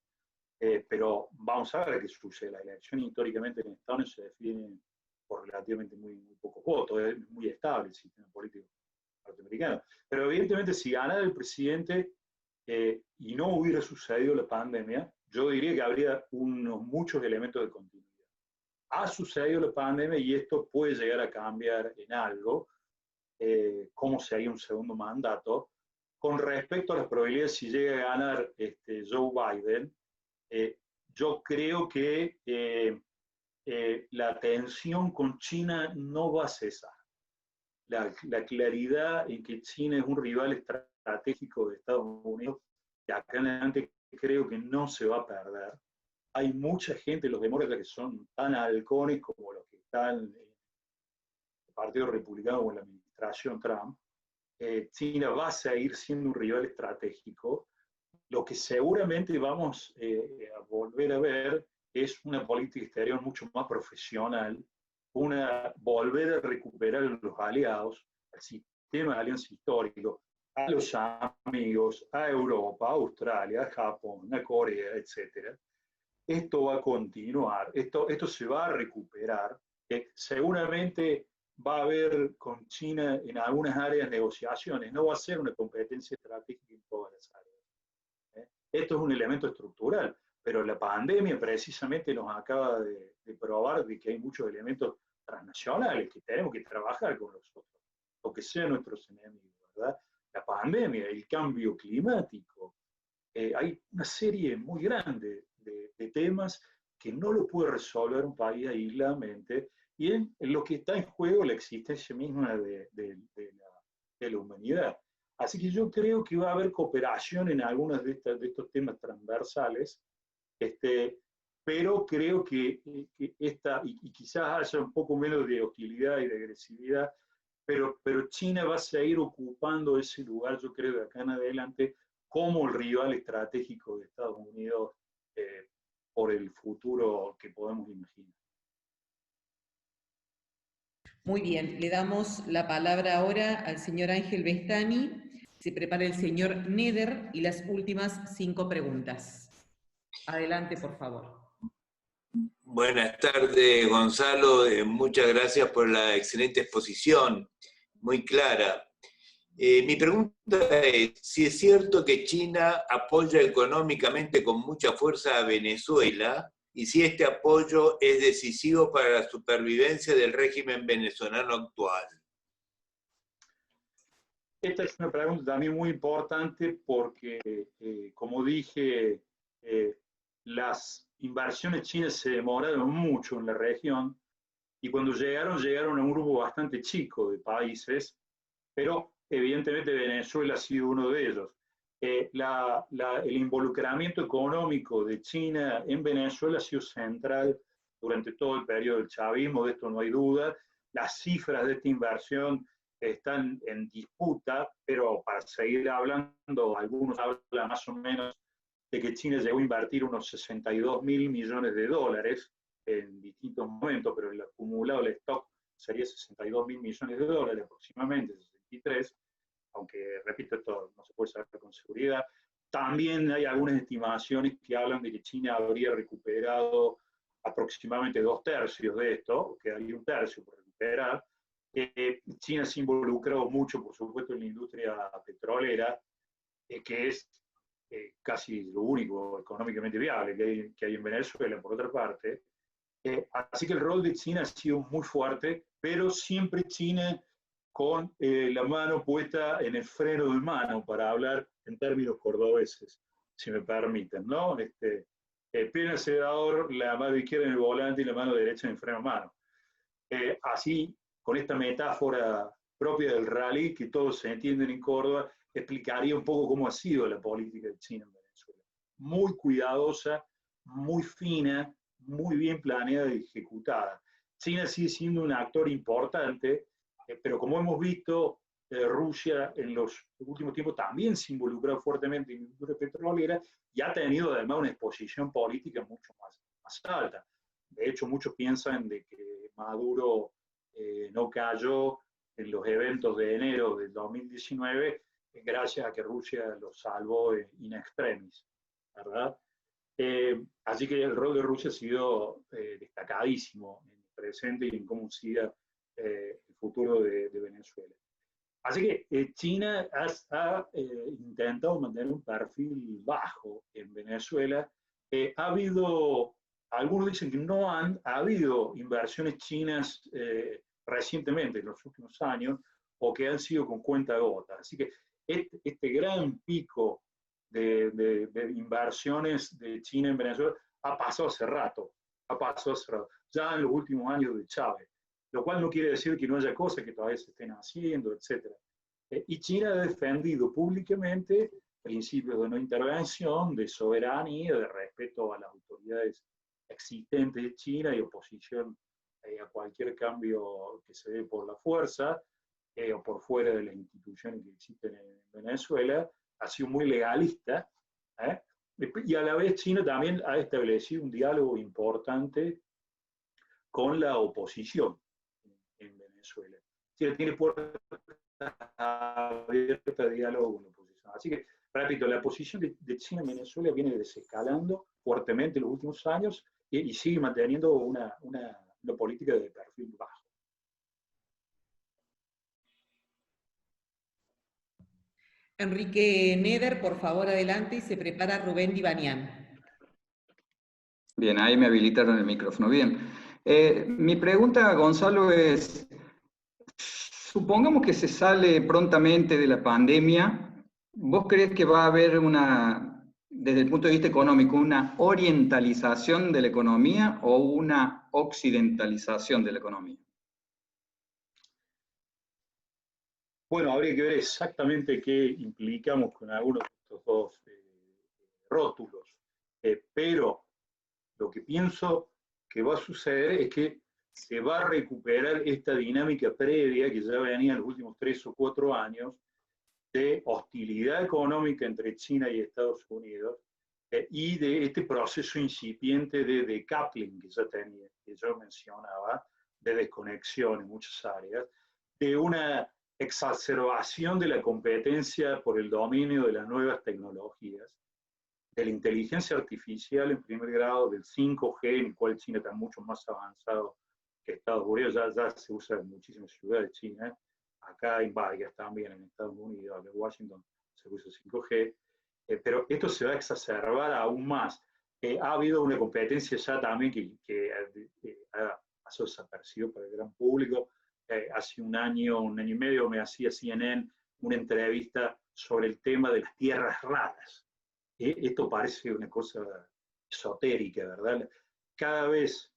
Pero vamos a ver qué sucede. La elección históricamente en Estados Unidos se define por relativamente muy pocos votos, es muy estable el sistema político norteamericano. Pero evidentemente si ganara el presidente y no hubiera sucedido la pandemia, yo diría que habría muchos elementos de continuidad. Ha sucedido la pandemia y esto puede llegar a cambiar en algo, cómo sería un segundo mandato, con respecto a las probabilidades si llega a ganar Joe Biden. Yo creo que la tensión con China no va a cesar. La claridad en que China es un rival estratégico de Estados Unidos, que acá en adelante creo que no se va a perder. Hay mucha gente, los demócratas, que son tan halcones como los que están en el Partido Republicano o en la administración Trump. China va a seguir siendo un rival estratégico. Lo que seguramente vamos a volver a ver es una política exterior mucho más profesional, volver a recuperar los aliados, el sistema de alianza histórico, a los amigos, a Europa, a Australia, a Japón, a Corea, etc. esto va a continuar, esto se va a recuperar, seguramente va a haber con China en algunas áreas negociaciones, no va a ser una competencia estratégica en todas las áreas. Esto es un elemento estructural, pero la pandemia precisamente nos acaba de probar de que hay muchos elementos transnacionales que tenemos que trabajar con nosotros, aunque sean nuestros enemigos, ¿verdad? La pandemia, el cambio climático, hay una serie muy grande de temas que no lo puede resolver un país aisladamente, y en lo que está en juego la existencia misma de la humanidad. Así que yo creo que va a haber cooperación en algunos de estos temas transversales, pero creo que esta, y quizás haya un poco menos de hostilidad y de agresividad, pero China va a seguir ocupando ese lugar, yo creo, de acá en adelante, como el rival estratégico de Estados Unidos por el futuro que podemos imaginar. Muy bien, le damos la palabra ahora al señor Ángel Bestani. Se prepara el señor Neder y las últimas 5 preguntas. Adelante, por favor. Buenas tardes, Gonzalo. Muchas gracias por la excelente exposición, muy clara. Mi pregunta es, si es cierto que China apoya económicamente con mucha fuerza a Venezuela, y si este apoyo es decisivo para la supervivencia del régimen venezolano actual. Esta es una pregunta también muy importante porque, como dije, las inversiones chinas se demoraron mucho en la región y cuando llegaron a un grupo bastante chico de países, pero evidentemente Venezuela ha sido uno de ellos. El involucramiento económico de China en Venezuela ha sido central durante todo el periodo del chavismo, de esto no hay duda. Las cifras de esta inversión están en disputa, pero para seguir hablando, algunos hablan más o menos de que China llegó a invertir unos 62.000 millones de dólares en distintos momentos, pero el acumulado del stock sería 62.000 millones de dólares aproximadamente, 63, aunque, repito, esto no se puede saber con seguridad. También hay algunas estimaciones que hablan de que China habría recuperado aproximadamente 2/3 de esto, quedaría 1/3 por recuperar. China se ha involucrado mucho, por supuesto, en la industria petrolera, que es casi lo único económicamente viable que hay en Venezuela, por otra parte. Así que el rol de China ha sido muy fuerte, pero siempre China con la mano puesta en el freno de mano, para hablar en términos cordobeses, si me permiten, ¿no? El pie en el acelerador, la mano izquierda en el volante y la mano derecha en el freno de mano. Así, con esta metáfora propia del rally, que todos se entienden en Córdoba, explicaría un poco cómo ha sido la política de China en Venezuela. Muy cuidadosa, muy fina, muy bien planeada y ejecutada. China sigue siendo un actor importante, pero como hemos visto, Rusia en los últimos tiempos también se involucró fuertemente en la industria petrolera y ha tenido además una exposición política mucho más alta. De hecho, muchos piensan de que Maduro no cayó en los eventos de enero del 2019 gracias a que Rusia lo salvó in extremis, ¿verdad? Así que el rol de Rusia ha sido destacadísimo en el presente y en cómo siga el futuro de Venezuela. Así que China ha intentado mantener un perfil bajo en Venezuela. Ha habido, algunos dicen que no ha habido inversiones chinas recientemente, en los últimos años, o que han sido con cuenta gota. Así que este gran pico de inversiones de China en Venezuela ha pasado hace rato, ya en los últimos años de Chávez, lo cual no quiere decir que no haya cosas que todavía se estén haciendo, etc. Y China ha defendido públicamente principios de no intervención, de soberanía, de respeto a las autoridades existentes de China y oposición a cualquier cambio que se dé por la fuerza o por fuera de las instituciones que existen en Venezuela. Ha sido muy legalista, y a la vez China también ha establecido un diálogo importante con la oposición en Venezuela. China tiene puertas abiertas de diálogo con la oposición. Así que repito, la posición de China en Venezuela viene desescalando fuertemente en los últimos años y sigue manteniendo una política de perfil bajo. Enrique Neder, por favor, adelante, y se prepara Rubén Dibanián. Bien, ahí me habilitaron el micrófono. Bien. Mi pregunta, Gonzalo, es, supongamos que se sale prontamente de la pandemia, ¿vos crees que va a haber desde el punto de vista económico, una orientalización de la economía o una occidentalización de la economía? Bueno, habría que ver exactamente qué implicamos con algunos de estos dos rótulos, pero lo que pienso que va a suceder es que se va a recuperar esta dinámica previa que ya venía en los últimos 3 o 4 años de hostilidad económica entre China y Estados Unidos y de este proceso incipiente de decoupling que ya tenía, que yo mencionaba, de desconexión en muchas áreas, de una exacerbación de la competencia por el dominio de las nuevas tecnologías, de la inteligencia artificial en primer grado, del 5G, en el cual China está mucho más avanzado que Estados Unidos, ya se usa en muchísimas ciudades de China, acá en varias también en Estados Unidos, acá en Washington se usa 5G, pero esto se va a exacerbar aún más. Ha habido una competencia ya también que ha pasado desapercibido para el gran público. Hace un año y medio me hacía CNN una entrevista sobre el tema de las tierras raras. Esto parece una cosa esotérica, ¿verdad? Cada vez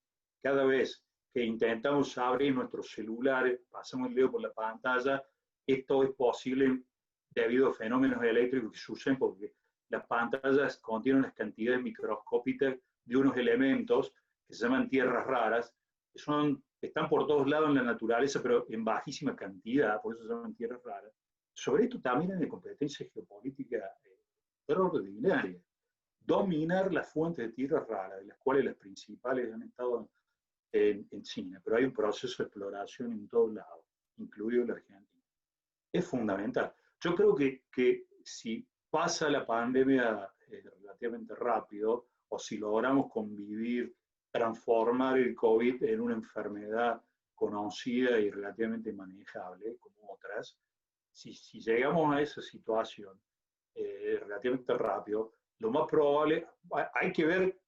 que intentamos abrir nuestros celulares, pasamos el dedo por la pantalla, esto es posible debido a fenómenos eléctricos que suceden porque las pantallas contienen unas cantidades microscópicas de unos elementos que se llaman tierras raras, que están por todos lados en la naturaleza, pero en bajísima cantidad, por eso se llaman tierras raras. Sobre esto también hay una competencia geopolítica extraordinaria. Dominar las fuentes de tierras raras, de las cuales las principales han estado en China, pero hay un proceso de exploración en todos lados, incluido la Argentina. Es fundamental. Yo creo que si pasa la pandemia relativamente rápido, o si logramos convivir, transformar el COVID en una enfermedad conocida y relativamente manejable, como otras, si llegamos a esa situación relativamente rápido, lo más probable, hay que ver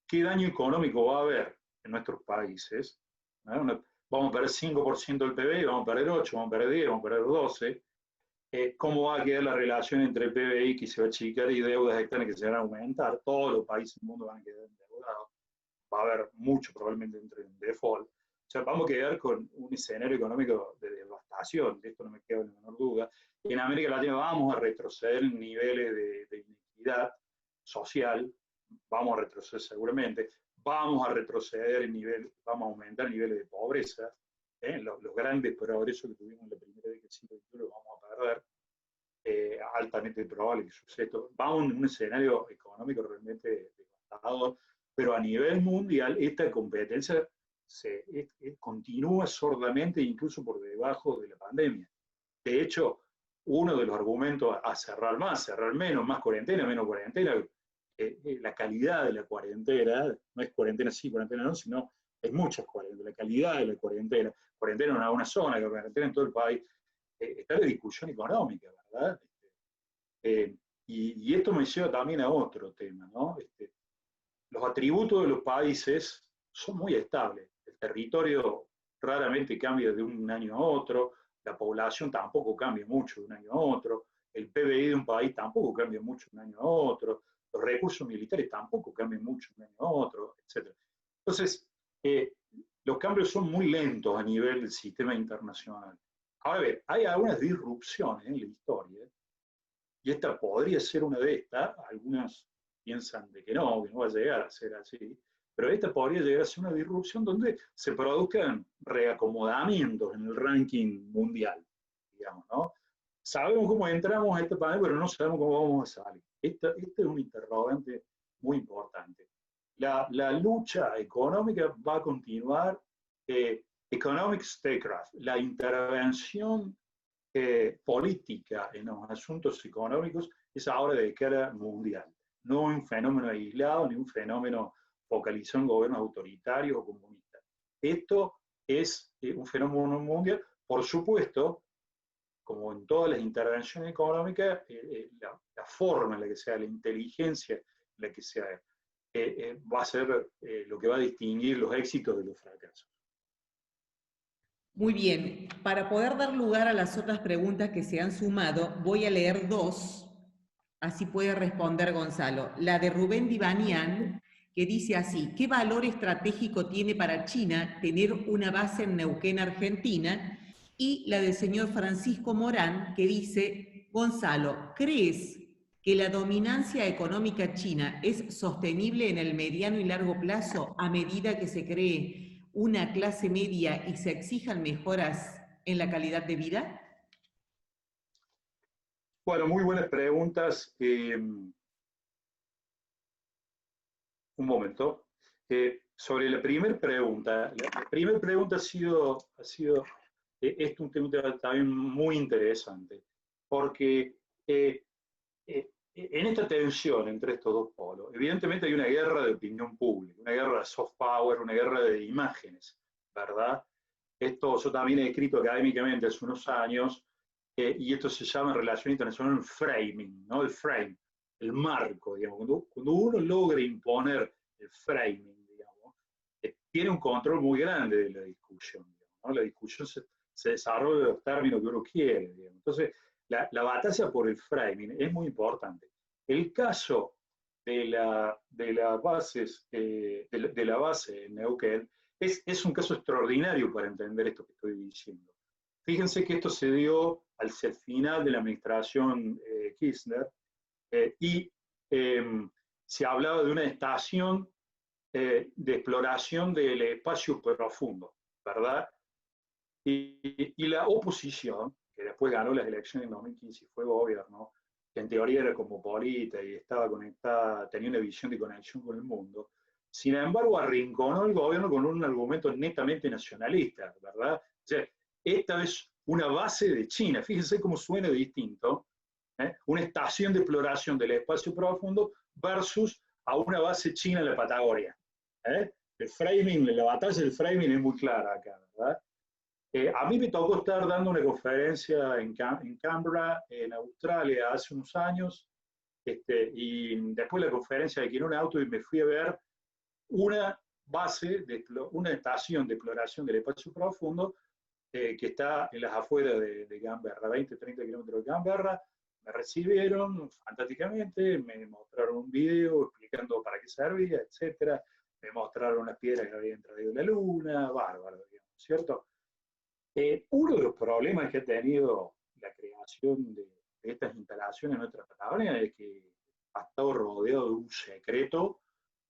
qué daño económico va a haber en nuestros países. ¿No? Vamos a perder 5% del PBI, vamos a perder 8, vamos a perder 10, vamos a perder 12. ¿Cómo va a quedar la relación entre el PBI que se va a achicar y deudas externas que se van a aumentar? Todos los países del mundo van a quedar endeudados. Va a haber mucho probablemente entre en default. O sea, vamos a quedar con un escenario económico de devastación, de esto no me queda la menor duda. En América Latina vamos a retroceder en niveles de inequidad social, vamos a retroceder seguramente, vamos a retroceder vamos a aumentar niveles de pobreza, los grandes progresos que tuvimos en la primera década del siglo XXI los vamos a perder, altamente probable que suceda esto. Vamos en un escenario económico realmente devastador, pero a nivel mundial esta competencia continúa sordamente, incluso por debajo de la pandemia. De hecho, uno de los argumentos a cerrar más, cerrar menos, más cuarentena, menos cuarentena, la calidad de la cuarentena, no es cuarentena sí, cuarentena no, sino hay muchas cuarentenas, la calidad de la cuarentena en una zona, cuarentena en todo el país, está la discusión económica, ¿verdad? Y esto me lleva también a otro tema, ¿no? Los atributos de los países son muy estables, el territorio raramente cambia de un año a otro, la población tampoco cambia mucho de un año a otro, el PBI de un país tampoco cambia mucho de un año a otro, los recursos militares tampoco cambian mucho de un año a otro, etc. Entonces, los cambios son muy lentos a nivel del sistema internacional. Ahora bien, hay algunas disrupciones en la historia, y esta podría ser una de estas, algunas piensan de que no va a llegar a ser así, pero esta podría llegar a ser una disrupción donde se produzcan reacomodamientos en el ranking mundial, digamos, ¿no? Sabemos cómo entramos a esta pandemia, pero no sabemos cómo vamos a salir. Este es un interrogante muy importante. La lucha económica va a continuar, economic statecraft, la intervención política en los asuntos económicos es ahora de cara mundial. No un fenómeno aislado, ni un fenómeno focalizado en gobiernos autoritarios o comunistas. Esto es un fenómeno mundial, por supuesto, como en todas las intervenciones económicas, la forma en la que sea, la inteligencia en la que sea, va a ser lo que va a distinguir los éxitos de los fracasos. Muy bien, para poder dar lugar a las otras preguntas que se han sumado, voy a leer dos, así puede responder Gonzalo. La de Rubén Divanian, que dice así: ¿qué valor estratégico tiene para China tener una base en Neuquén, Argentina? Y la del señor Francisco Morán, que dice: Gonzalo, ¿crees que la dominancia económica china es sostenible en el mediano y largo plazo a medida que se cree una clase media y se exijan mejoras en la calidad de vida? Bueno, muy buenas preguntas. Un momento. Sobre la primera pregunta ha sido es un tema también muy interesante, porque en esta tensión entre estos dos polos, evidentemente hay una guerra de opinión pública, una guerra de soft power, una guerra de imágenes, ¿verdad? Esto yo también he escrito académicamente hace unos años, y esto se llama en relación internacional el framing, ¿no? El frame, el marco, digamos. Cuando uno logra imponer el framing, digamos, tiene un control muy grande de la discusión, digamos, ¿no? La discusión se desarrolla en los términos que uno quiere, digamos. Entonces, la batalla por el framing es muy importante. El caso de la base en Neuquén es un caso extraordinario para entender esto que estoy diciendo. Fíjense que esto se dio al final de la administración Kirchner, y se hablaba de una estación de exploración del espacio profundo, ¿verdad? Y la oposición, que después ganó las elecciones en 2015 y fue gobierno, que en teoría era cosmopolita y estaba conectada, tenía una visión de conexión con el mundo, sin embargo arrinconó el gobierno con un argumento netamente nacionalista, ¿verdad? O sea, esta es una base de China, fíjense cómo suena distinto, una estación de exploración del espacio profundo versus a una base china en la Patagonia. El framing, la batalla del framing es muy clara acá, ¿verdad? A mí me tocó estar dando una conferencia en Canberra, en Australia, hace unos años, y después de la conferencia alquilé un auto y me fui a ver una estación de exploración del espacio profundo que está en las afueras de Canberra, 20-30 kilómetros de Canberra. Me recibieron fantásticamente, me mostraron un video explicando para qué servía, etc. Me mostraron unas piedras que habían traído de la luna, bárbaro, digamos, ¿cierto? Uno de los problemas que ha tenido la creación de estas instalaciones en nuestra Patagonia es que ha estado rodeado de un secreto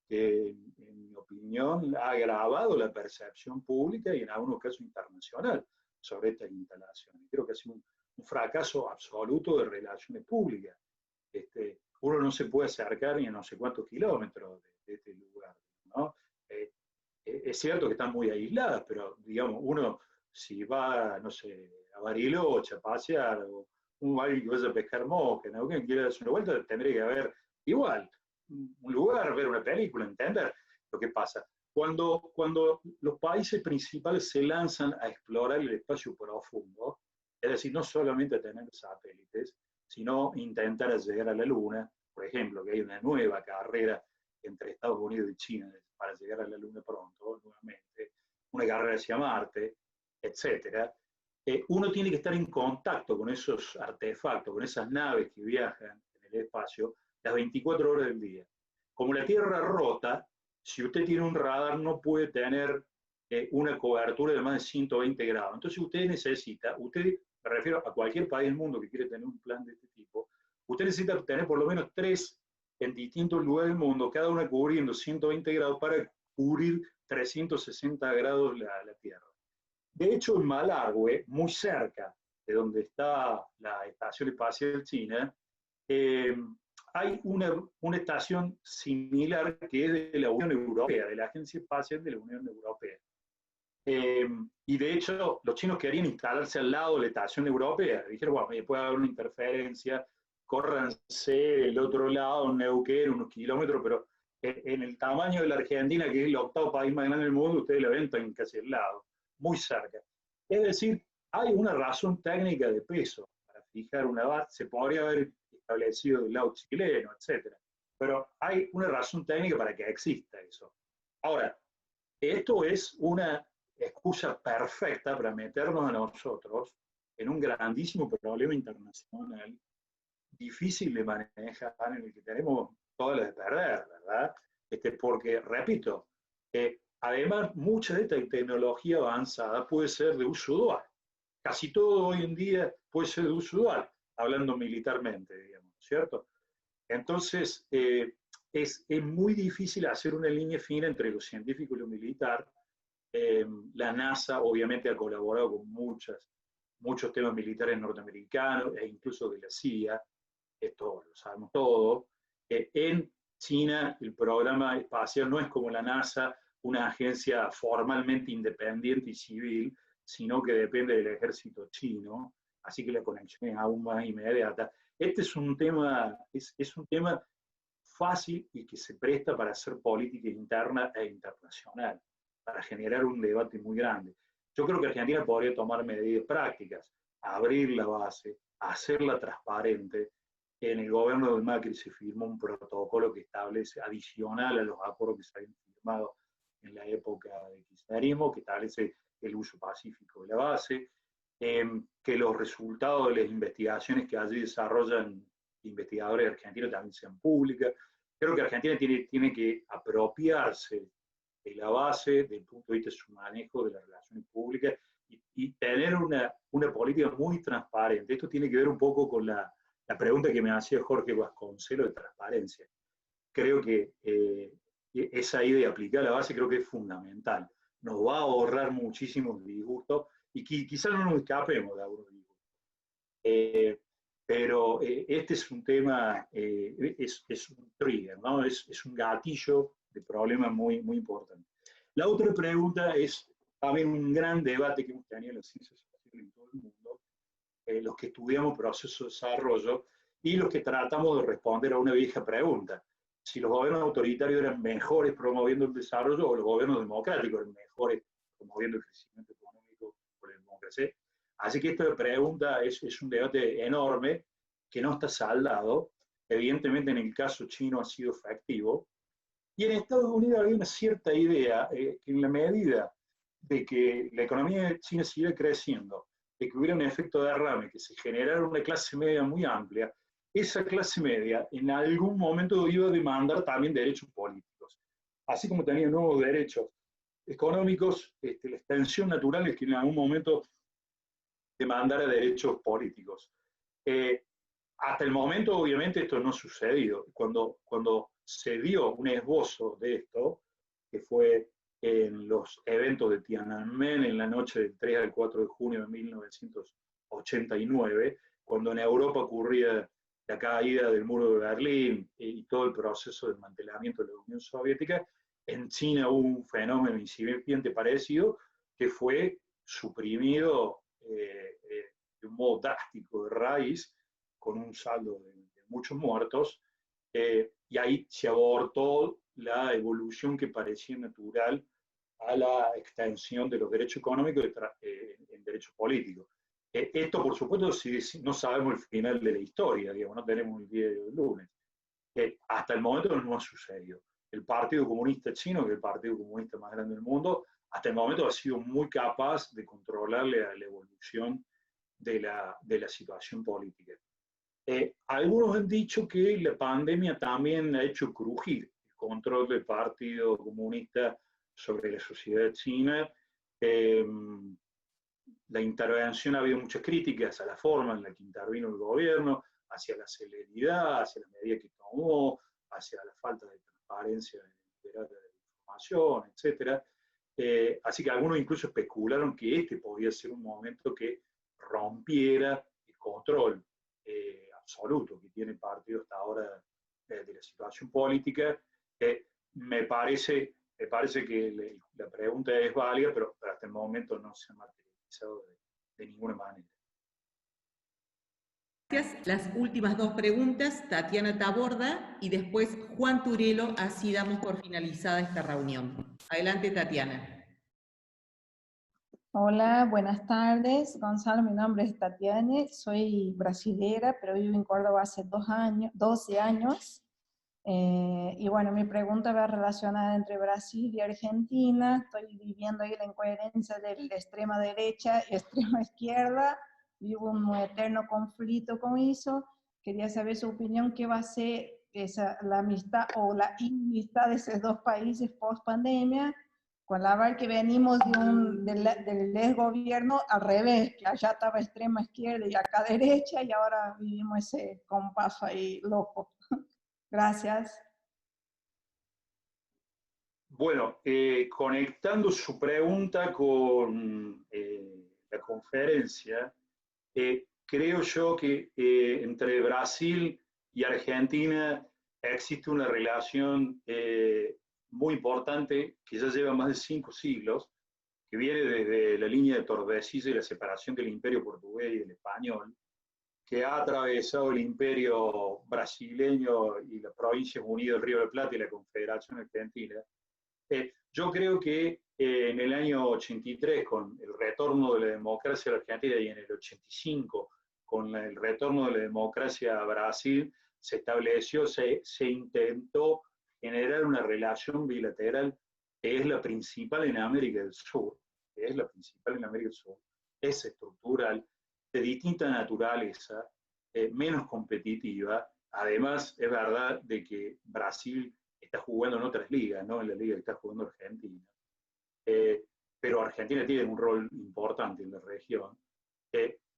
que, en mi opinión, ha agravado la percepción pública y en algunos casos internacional sobre estas instalaciones. Creo que ha sido un fracaso absoluto de relaciones públicas. Uno no se puede acercar ni a no sé cuántos kilómetros de este lugar, ¿no? Es cierto que están muy aisladas, pero digamos, uno si va, no sé, a Bariloche a pasear, o alguien que vaya a pescar mosca, ¿no? Alguien quiere darse una vuelta, tendría que haber igual un lugar, ver una película, entender lo que pasa. Cuando los países principales se lanzan a explorar el espacio profundo, es decir, no solamente a tener satélites, sino intentar llegar a la Luna, por ejemplo, que hay una nueva carrera entre Estados Unidos y China para llegar a la Luna pronto, nuevamente, una carrera hacia Marte, etcétera, uno tiene que estar en contacto con esos artefactos, con esas naves que viajan en el espacio las 24 horas del día. Como la Tierra rota, si usted tiene un radar no puede tener una cobertura de más de 120 grados. Entonces usted necesita, me refiero a cualquier país del mundo que quiere tener un plan de este tipo, usted necesita tener por lo menos 3 en distintos lugares del mundo, cada una cubriendo 120 grados para cubrir 360 grados la Tierra. De hecho, en Malargüe, muy cerca de donde está la Estación Espacial China, hay una estación similar que es de la Unión Europea, de la Agencia Espacial de la Unión Europea. Y de hecho, los chinos querían instalarse al lado de la estación europea. Dijeron, bueno, puede haber una interferencia, córranse del otro lado, en Neuquén, unos kilómetros, pero en el tamaño de la Argentina, que es el octavo país más grande del mundo, ustedes la ven en casi al lado, muy cerca. Es decir, hay una razón técnica de peso para fijar una base, se podría haber establecido del lado chileno, etc. Pero hay una razón técnica para que exista eso. Ahora, esto es una excusa perfecta para meternos a nosotros en un grandísimo problema internacional, difícil de manejar, en el que tenemos todas las de perder, ¿verdad? Porque, repito, además, mucha de esta tecnología avanzada puede ser de uso dual. Casi todo hoy en día puede ser de uso dual, hablando militarmente, digamos, ¿cierto? Entonces, es muy difícil hacer una línea fina entre lo científico y lo militar. La NASA obviamente ha colaborado con muchos temas militares norteamericanos e incluso de la CIA, esto lo sabemos todo. En China el programa espacial no es como la NASA, una agencia formalmente independiente y civil, sino que depende del ejército chino, así que la conexión es aún más inmediata. Este es un tema fácil y que se presta para hacer política interna e internacional, para generar un debate muy grande. Yo creo que Argentina podría tomar medidas prácticas, abrir la base, hacerla transparente. En el gobierno de Macri se firmó un protocolo que establece, adicional a los acuerdos que se habían firmado en la época de kirchnerismo, que establece el uso pacífico de la base, que los resultados de las investigaciones que allí desarrollan investigadores argentinos también sean públicas. Creo que Argentina tiene que apropiarse de la base desde el punto de vista de su manejo de las relaciones públicas y tener una política muy transparente. Esto tiene que ver un poco con la pregunta que me hacía Jorge Vasconcelos de transparencia. Creo que esa idea de aplicar la base creo que es fundamental. Nos va a ahorrar muchísimos disgustos y quizás no nos escapemos de algunos disgustos. Pero este es un tema, es un trigger, ¿no? Es un gatillo de problema muy, muy importante. La otra pregunta es también un gran debate que hemos tenido en las ciencias sociales en todo el mundo, los que estudiamos procesos de desarrollo y los que tratamos de responder a una vieja pregunta. Si los gobiernos autoritarios eran mejores promoviendo el desarrollo o los gobiernos democráticos eran mejores promoviendo el crecimiento económico por la democracia. Así que esta pregunta es un debate enorme que no está saldado. Evidentemente en el caso chino ha sido efectivo. Y en Estados Unidos hay una cierta idea que en la medida de que la economía china sigue creciendo, de que hubiera un efecto derrame, que se generara una clase media muy amplia, esa clase media en algún momento iba a demandar también derechos políticos. Así como tenía nuevos derechos económicos, la extensión natural es que en algún momento demandara derechos políticos. Hasta el momento, obviamente, esto no ha sucedido. Cuando se dio un esbozo de esto, que fue en los eventos de Tiananmen en la noche del 3 al 4 de junio de 1989, cuando en Europa ocurría la caída del muro de Berlín y todo el proceso de desmantelamiento de la Unión Soviética, en China hubo un fenómeno incipiente parecido que fue suprimido de un modo drástico de raíz, con un saldo de muchos muertos, y ahí se abortó la evolución que parecía natural a la extensión de los derechos económicos en derechos políticos. Esto, por supuesto, si no sabemos el final de la historia, digamos, no tenemos el día del lunes. Hasta el momento no ha sucedido. El Partido Comunista Chino, que es el partido comunista más grande del mundo, hasta el momento ha sido muy capaz de controlarle a la evolución de la situación política. Algunos han dicho que la pandemia también ha hecho crujir el control del Partido Comunista sobre la sociedad china. La intervención, ha habido muchas críticas a la forma en la que intervino el gobierno, hacia la celeridad, hacia la medida que tomó, hacia la falta de transparencia de la información, etc. Así que algunos incluso especularon que este podía ser un momento que rompiera el control absoluto que tiene el partido hasta ahora de la situación política. Me parece que la pregunta es válida, pero hasta el momento no se ha materializado de ninguna manera. Las últimas dos preguntas, Tatiana Taborda y después Juan Turelo, así damos por finalizada esta reunión. Adelante, Tatiana. Hola, buenas tardes. Gonzalo, mi nombre es Tatiana, soy brasilera, pero vivo en Córdoba hace 12 años. Y bueno, mi pregunta va relacionada entre Brasil y Argentina. Estoy viviendo ahí la incoherencia de la extrema derecha y extrema izquierda. Vivo un eterno conflicto con eso. Quería saber su opinión, ¿qué va a ser la amistad o la inimistad de esos dos países post pandemia? Con la verdad que venimos del desgobierno al revés, que allá estaba extrema izquierda y acá derecha, y ahora vivimos ese compaso ahí loco. Gracias. Bueno, conectando su pregunta con la conferencia, creo yo que entre Brasil y Argentina existe una relación muy importante que ya lleva más de 5 siglos, que viene desde la línea de Tordesillas y la separación del imperio portugués y del español, que ha atravesado el imperio brasileño y las Provincias Unidas del Río de la Plata y la Confederación Argentina. Yo creo que en el año 83, con el retorno de la democracia a la Argentina, y en el 85, con el retorno de la democracia a Brasil, se estableció, se intentó generar una relación bilateral que es la principal en América del Sur, es estructural, de distinta naturaleza, menos competitiva. Además, es verdad de que Brasil está jugando en otras ligas, no en la liga que está jugando Argentina. Pero Argentina tiene un rol importante en la región.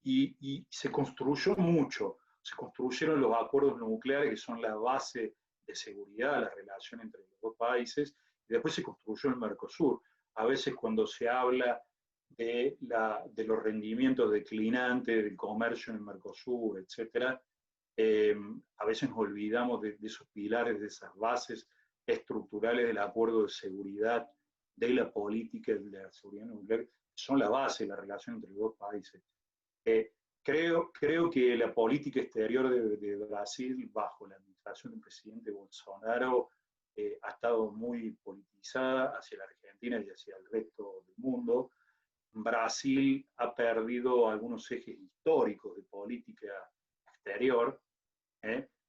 Y se construyó mucho. Se construyeron los acuerdos nucleares, que son la base de seguridad, la relación entre los dos países, y después se construyó el Mercosur. A veces cuando se habla de los rendimientos declinantes del comercio en el Mercosur, etc., a veces nos olvidamos de esos pilares, de esas bases estructurales del acuerdo de seguridad, de la política de la seguridad nuclear, son la base de la relación entre los dos países. Creo que la política exterior de Brasil, bajo la administración del presidente Bolsonaro, ha estado muy politizada hacia la Argentina y hacia el resto del mundo. Brasil ha perdido algunos ejes históricos de política exterior.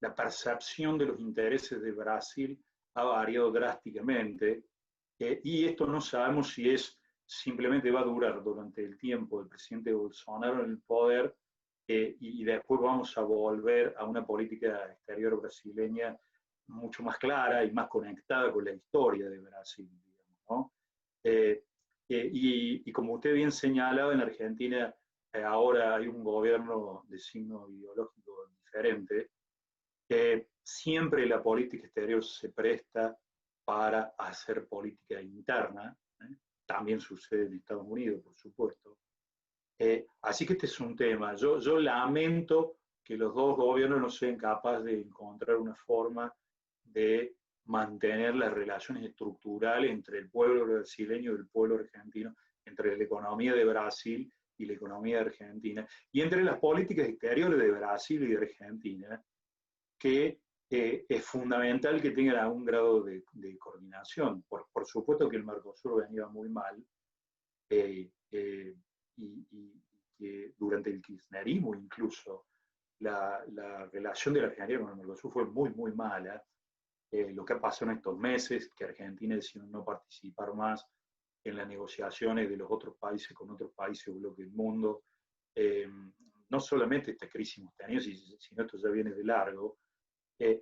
La percepción de los intereses de Brasil ha variado drásticamente, y esto no sabemos si simplemente va a durar durante el tiempo del presidente Bolsonaro en el poder, y después vamos a volver a una política exterior brasileña mucho más clara y más conectada con la historia de Brasil, digamos, ¿no? Y como usted bien señalaba, en Argentina ahora hay un gobierno de signo ideológico diferente. Siempre la política exterior se presta para hacer política interna, también sucede en Estados Unidos, por supuesto. Así que este es un tema. Yo lamento que los dos gobiernos no sean capaces de encontrar una forma de mantener las relaciones estructurales entre el pueblo brasileño y el pueblo argentino, entre la economía de Brasil y la economía de Argentina, y entre las políticas exteriores de Brasil y de Argentina, que es fundamental que tengan algún grado de coordinación. Por supuesto que el Mercosur venía muy mal, y que durante el kirchnerismo incluso la relación de la Argentina con el Mercosur fue muy, muy mala. Lo que ha pasado en estos meses, que Argentina decidió no participar más en las negociaciones de los otros países con otros países o bloques del mundo, no solamente esta crisis hemos tenido, sino esto ya viene de largo,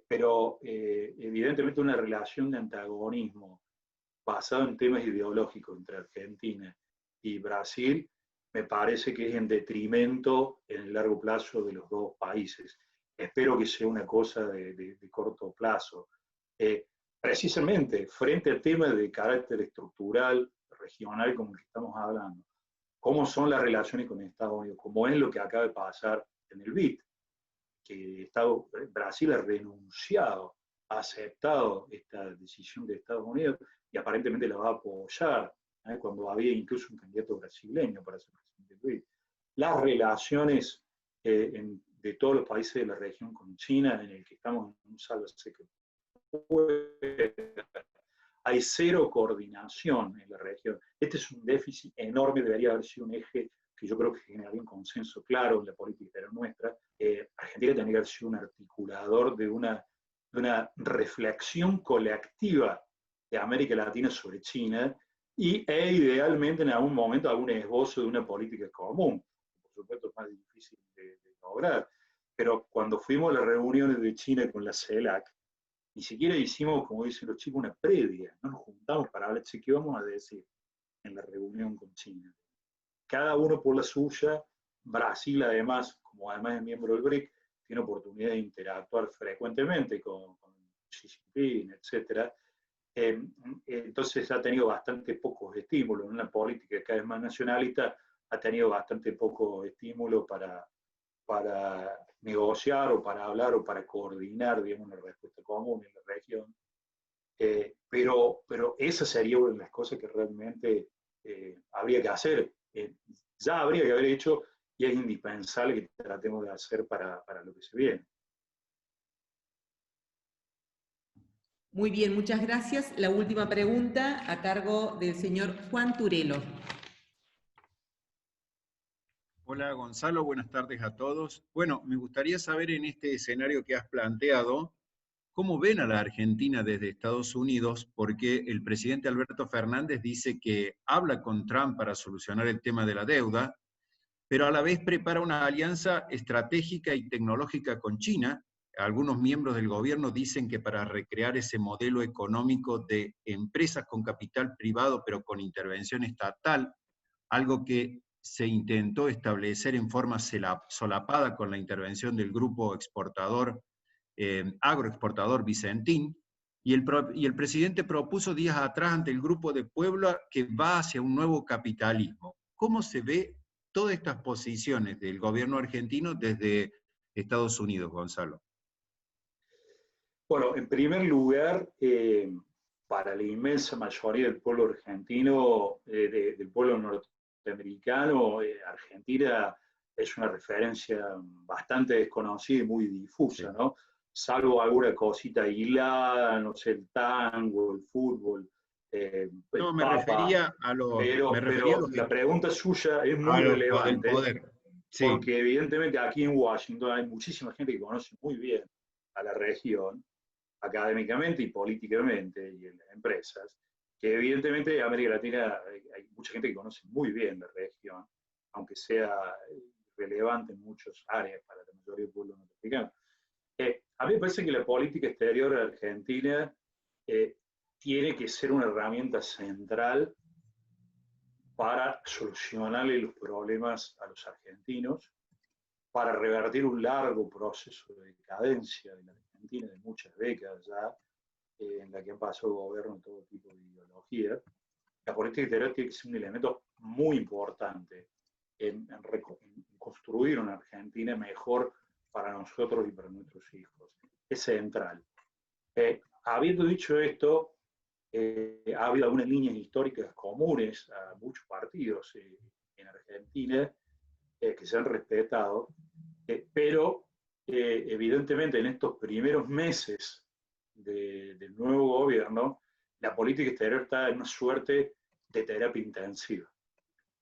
pero evidentemente una relación de antagonismo basado en temas ideológicos entre Argentina y Brasil, me parece que es en detrimento en el largo plazo de los dos países. Espero que sea una cosa de corto plazo. Precisamente frente a temas de carácter estructural, regional, como el que estamos hablando, cómo son las relaciones con Estados Unidos, cómo es lo que acaba de pasar en el BID, que Brasil ha renunciado, ha aceptado esta decisión de Estados Unidos y aparentemente la va a apoyar, cuando había incluso un candidato brasileño para ser presidente del BID. Las relaciones de todos los países de la región con China, en el que estamos en un sálvese que hay cero coordinación en la región. Este es un déficit enorme, debería haber sido un eje que yo creo que generaría un consenso claro en la política exterior nuestra. Argentina tendría que haber sido un articulador de una reflexión colectiva de América Latina sobre China e idealmente en algún momento algún esbozo de una política común. Por supuesto es más difícil de lograr, pero cuando fuimos a las reuniones de China con la CELAC, ni siquiera hicimos, como dicen los chicos, una previa, no nos juntamos para hablar, ¿qué vamos a decir en la reunión con China? Cada uno por la suya. Brasil además, como además es miembro del BRIC, tiene oportunidad de interactuar frecuentemente con Xi Jinping, etc. Entonces ha tenido bastante pocos estímulos. En una política cada vez más nacionalista ha tenido bastante poco estímulo para negociar o para hablar o para coordinar, digamos, una respuesta común en la región. Pero esa sería una de las cosas que realmente habría que hacer. Ya habría que haber hecho y es indispensable que tratemos de hacer para lo que se viene. Muy bien, muchas gracias. La última pregunta a cargo del señor Juan Turelo. Hola Gonzalo, buenas tardes a todos. Bueno, me gustaría saber en este escenario que has planteado, ¿cómo ven a la Argentina desde Estados Unidos? Porque el presidente Alberto Fernández dice que habla con Trump para solucionar el tema de la deuda, pero a la vez prepara una alianza estratégica y tecnológica con China. Algunos miembros del gobierno dicen que para recrear ese modelo económico de empresas con capital privado pero con intervención estatal, algo que se intentó establecer en forma solapada con la intervención del grupo exportador, agroexportador Vicentín, y el presidente propuso días atrás ante el Grupo de Puebla que va hacia un nuevo capitalismo. ¿Cómo se ve todas estas posiciones del gobierno argentino desde Estados Unidos, Gonzalo? Bueno, en primer lugar, para la inmensa mayoría del pueblo argentino, del pueblo norteamericano, Argentina es una referencia bastante desconocida y muy difusa, sí, ¿no? Salvo alguna cosita aislada, no sé, el tango, el fútbol. No, me refería a los... Pero la pregunta suya es muy relevante, poder. Sí. Porque evidentemente aquí en Washington hay muchísima gente que conoce muy bien a la región, académicamente y políticamente, y en las empresas, que evidentemente en América Latina hay mucha gente que conoce muy bien la región, aunque sea relevante en muchas áreas para la mayoría del pueblo norteamericano. A mí me parece que la política exterior argentina tiene que ser una herramienta central para solucionarle los problemas a los argentinos, para revertir un largo proceso de decadencia de la Argentina de muchas décadas ya, en la que han pasado gobierno de todo tipo de ideología. La política exterior tiene que ser un elemento muy importante en construir una Argentina mejor para nosotros y para nuestros hijos. Es central. Habiendo dicho esto, ha habido algunas líneas históricas comunes a muchos partidos en Argentina que se han respetado, pero evidentemente en estos primeros meses del nuevo gobierno, la política exterior está en una suerte de terapia intensiva.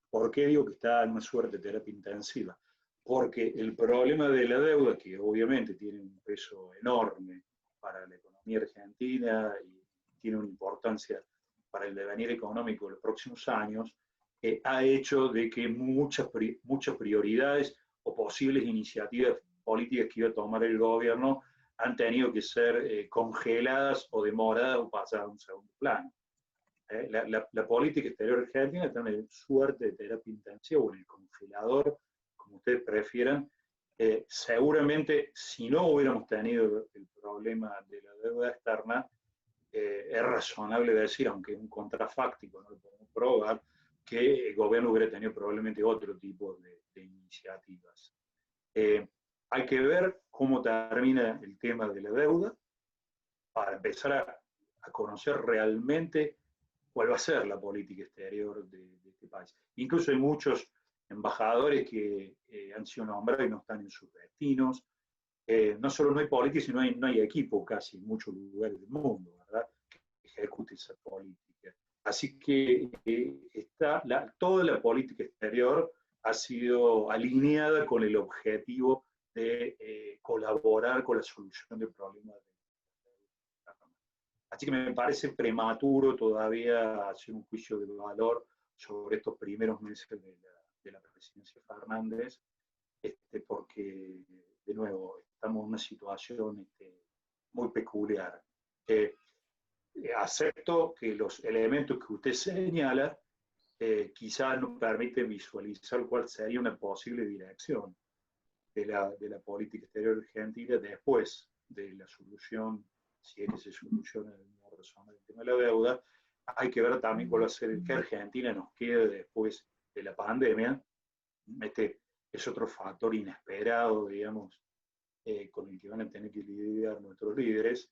¿Por qué digo que está en una suerte de terapia intensiva? Porque el problema de la deuda, que obviamente tiene un peso enorme para la economía argentina y tiene una importancia para el devenir económico de los próximos años, ha hecho de que muchas prioridades o posibles iniciativas políticas que iba a tomar el gobierno han tenido que ser congeladas o demoradas o pasadas a un segundo plano. La política exterior argentina está en el suerte de terapia intensiva o en el congelador, como ustedes prefieran. Seguramente, si no hubiéramos tenido el problema de la deuda externa, es razonable decir, aunque es un contrafáctico, no lo podemos probar, que el gobierno hubiera tenido probablemente otro tipo de iniciativas. Hay que ver cómo termina el tema de la deuda para empezar a conocer realmente cuál va a ser la política exterior de este país. Incluso hay muchos embajadores que han sido nombrados y no están en sus destinos. No solo no hay política, sino no hay equipo casi en muchos lugares del mundo, ¿verdad?, que ejecute esa política. Así que toda la política exterior ha sido alineada con el objetivo de colaborar con la solución del problema. Así que me parece prematuro todavía hacer un juicio de valor sobre estos primeros meses de la presidencia Fernández, porque, de nuevo, estamos en una situación muy peculiar. Acepto que los elementos que usted señala quizás nos permiten visualizar cuál sería una posible dirección de la política exterior argentina después de la solución, si es que se soluciona el tema de la deuda. Hay que ver también cuál va a ser qué Argentina nos queda después de la pandemia. Este es otro factor inesperado, digamos, con el que van a tener que lidiar nuestros líderes.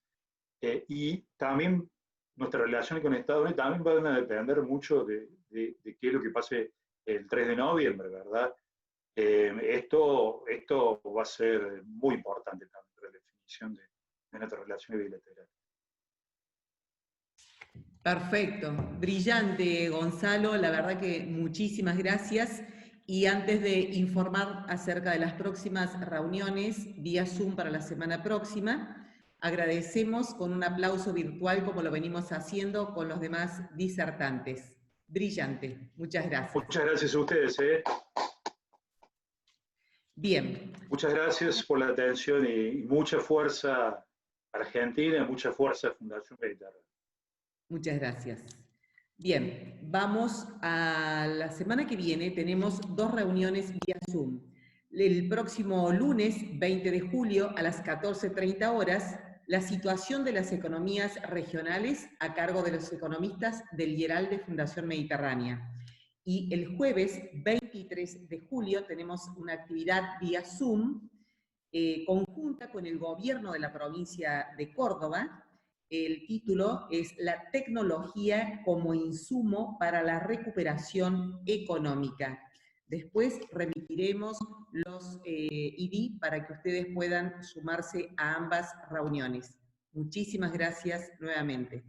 Y también nuestras relaciones con Estados Unidos también van a depender mucho de qué es lo que pase el 3 de noviembre, ¿verdad? Esto va a ser muy importante también para la definición de nuestras relaciones bilaterales. Perfecto, brillante, Gonzalo, la verdad que muchísimas gracias. Y antes de informar acerca de las próximas reuniones vía Zoom para la semana próxima, agradecemos con un aplauso virtual, como lo venimos haciendo con los demás disertantes. Brillante, muchas gracias. Muchas gracias a ustedes. Bien. Muchas gracias por la atención y mucha fuerza Argentina, mucha fuerza Fundación Mediterránea. Muchas gracias. Bien, vamos a la semana que viene, tenemos 2 reuniones vía Zoom. El próximo lunes, 20 de julio, a las 14:30 horas, la situación de las economías regionales a cargo de los economistas del IERAL de Fundación Mediterránea. Y el jueves 23 de julio tenemos una actividad vía Zoom conjunta con el gobierno de la provincia de Córdoba. El título es La tecnología como insumo para la recuperación económica. Después remitiremos los ID para que ustedes puedan sumarse a ambas reuniones. Muchísimas gracias nuevamente.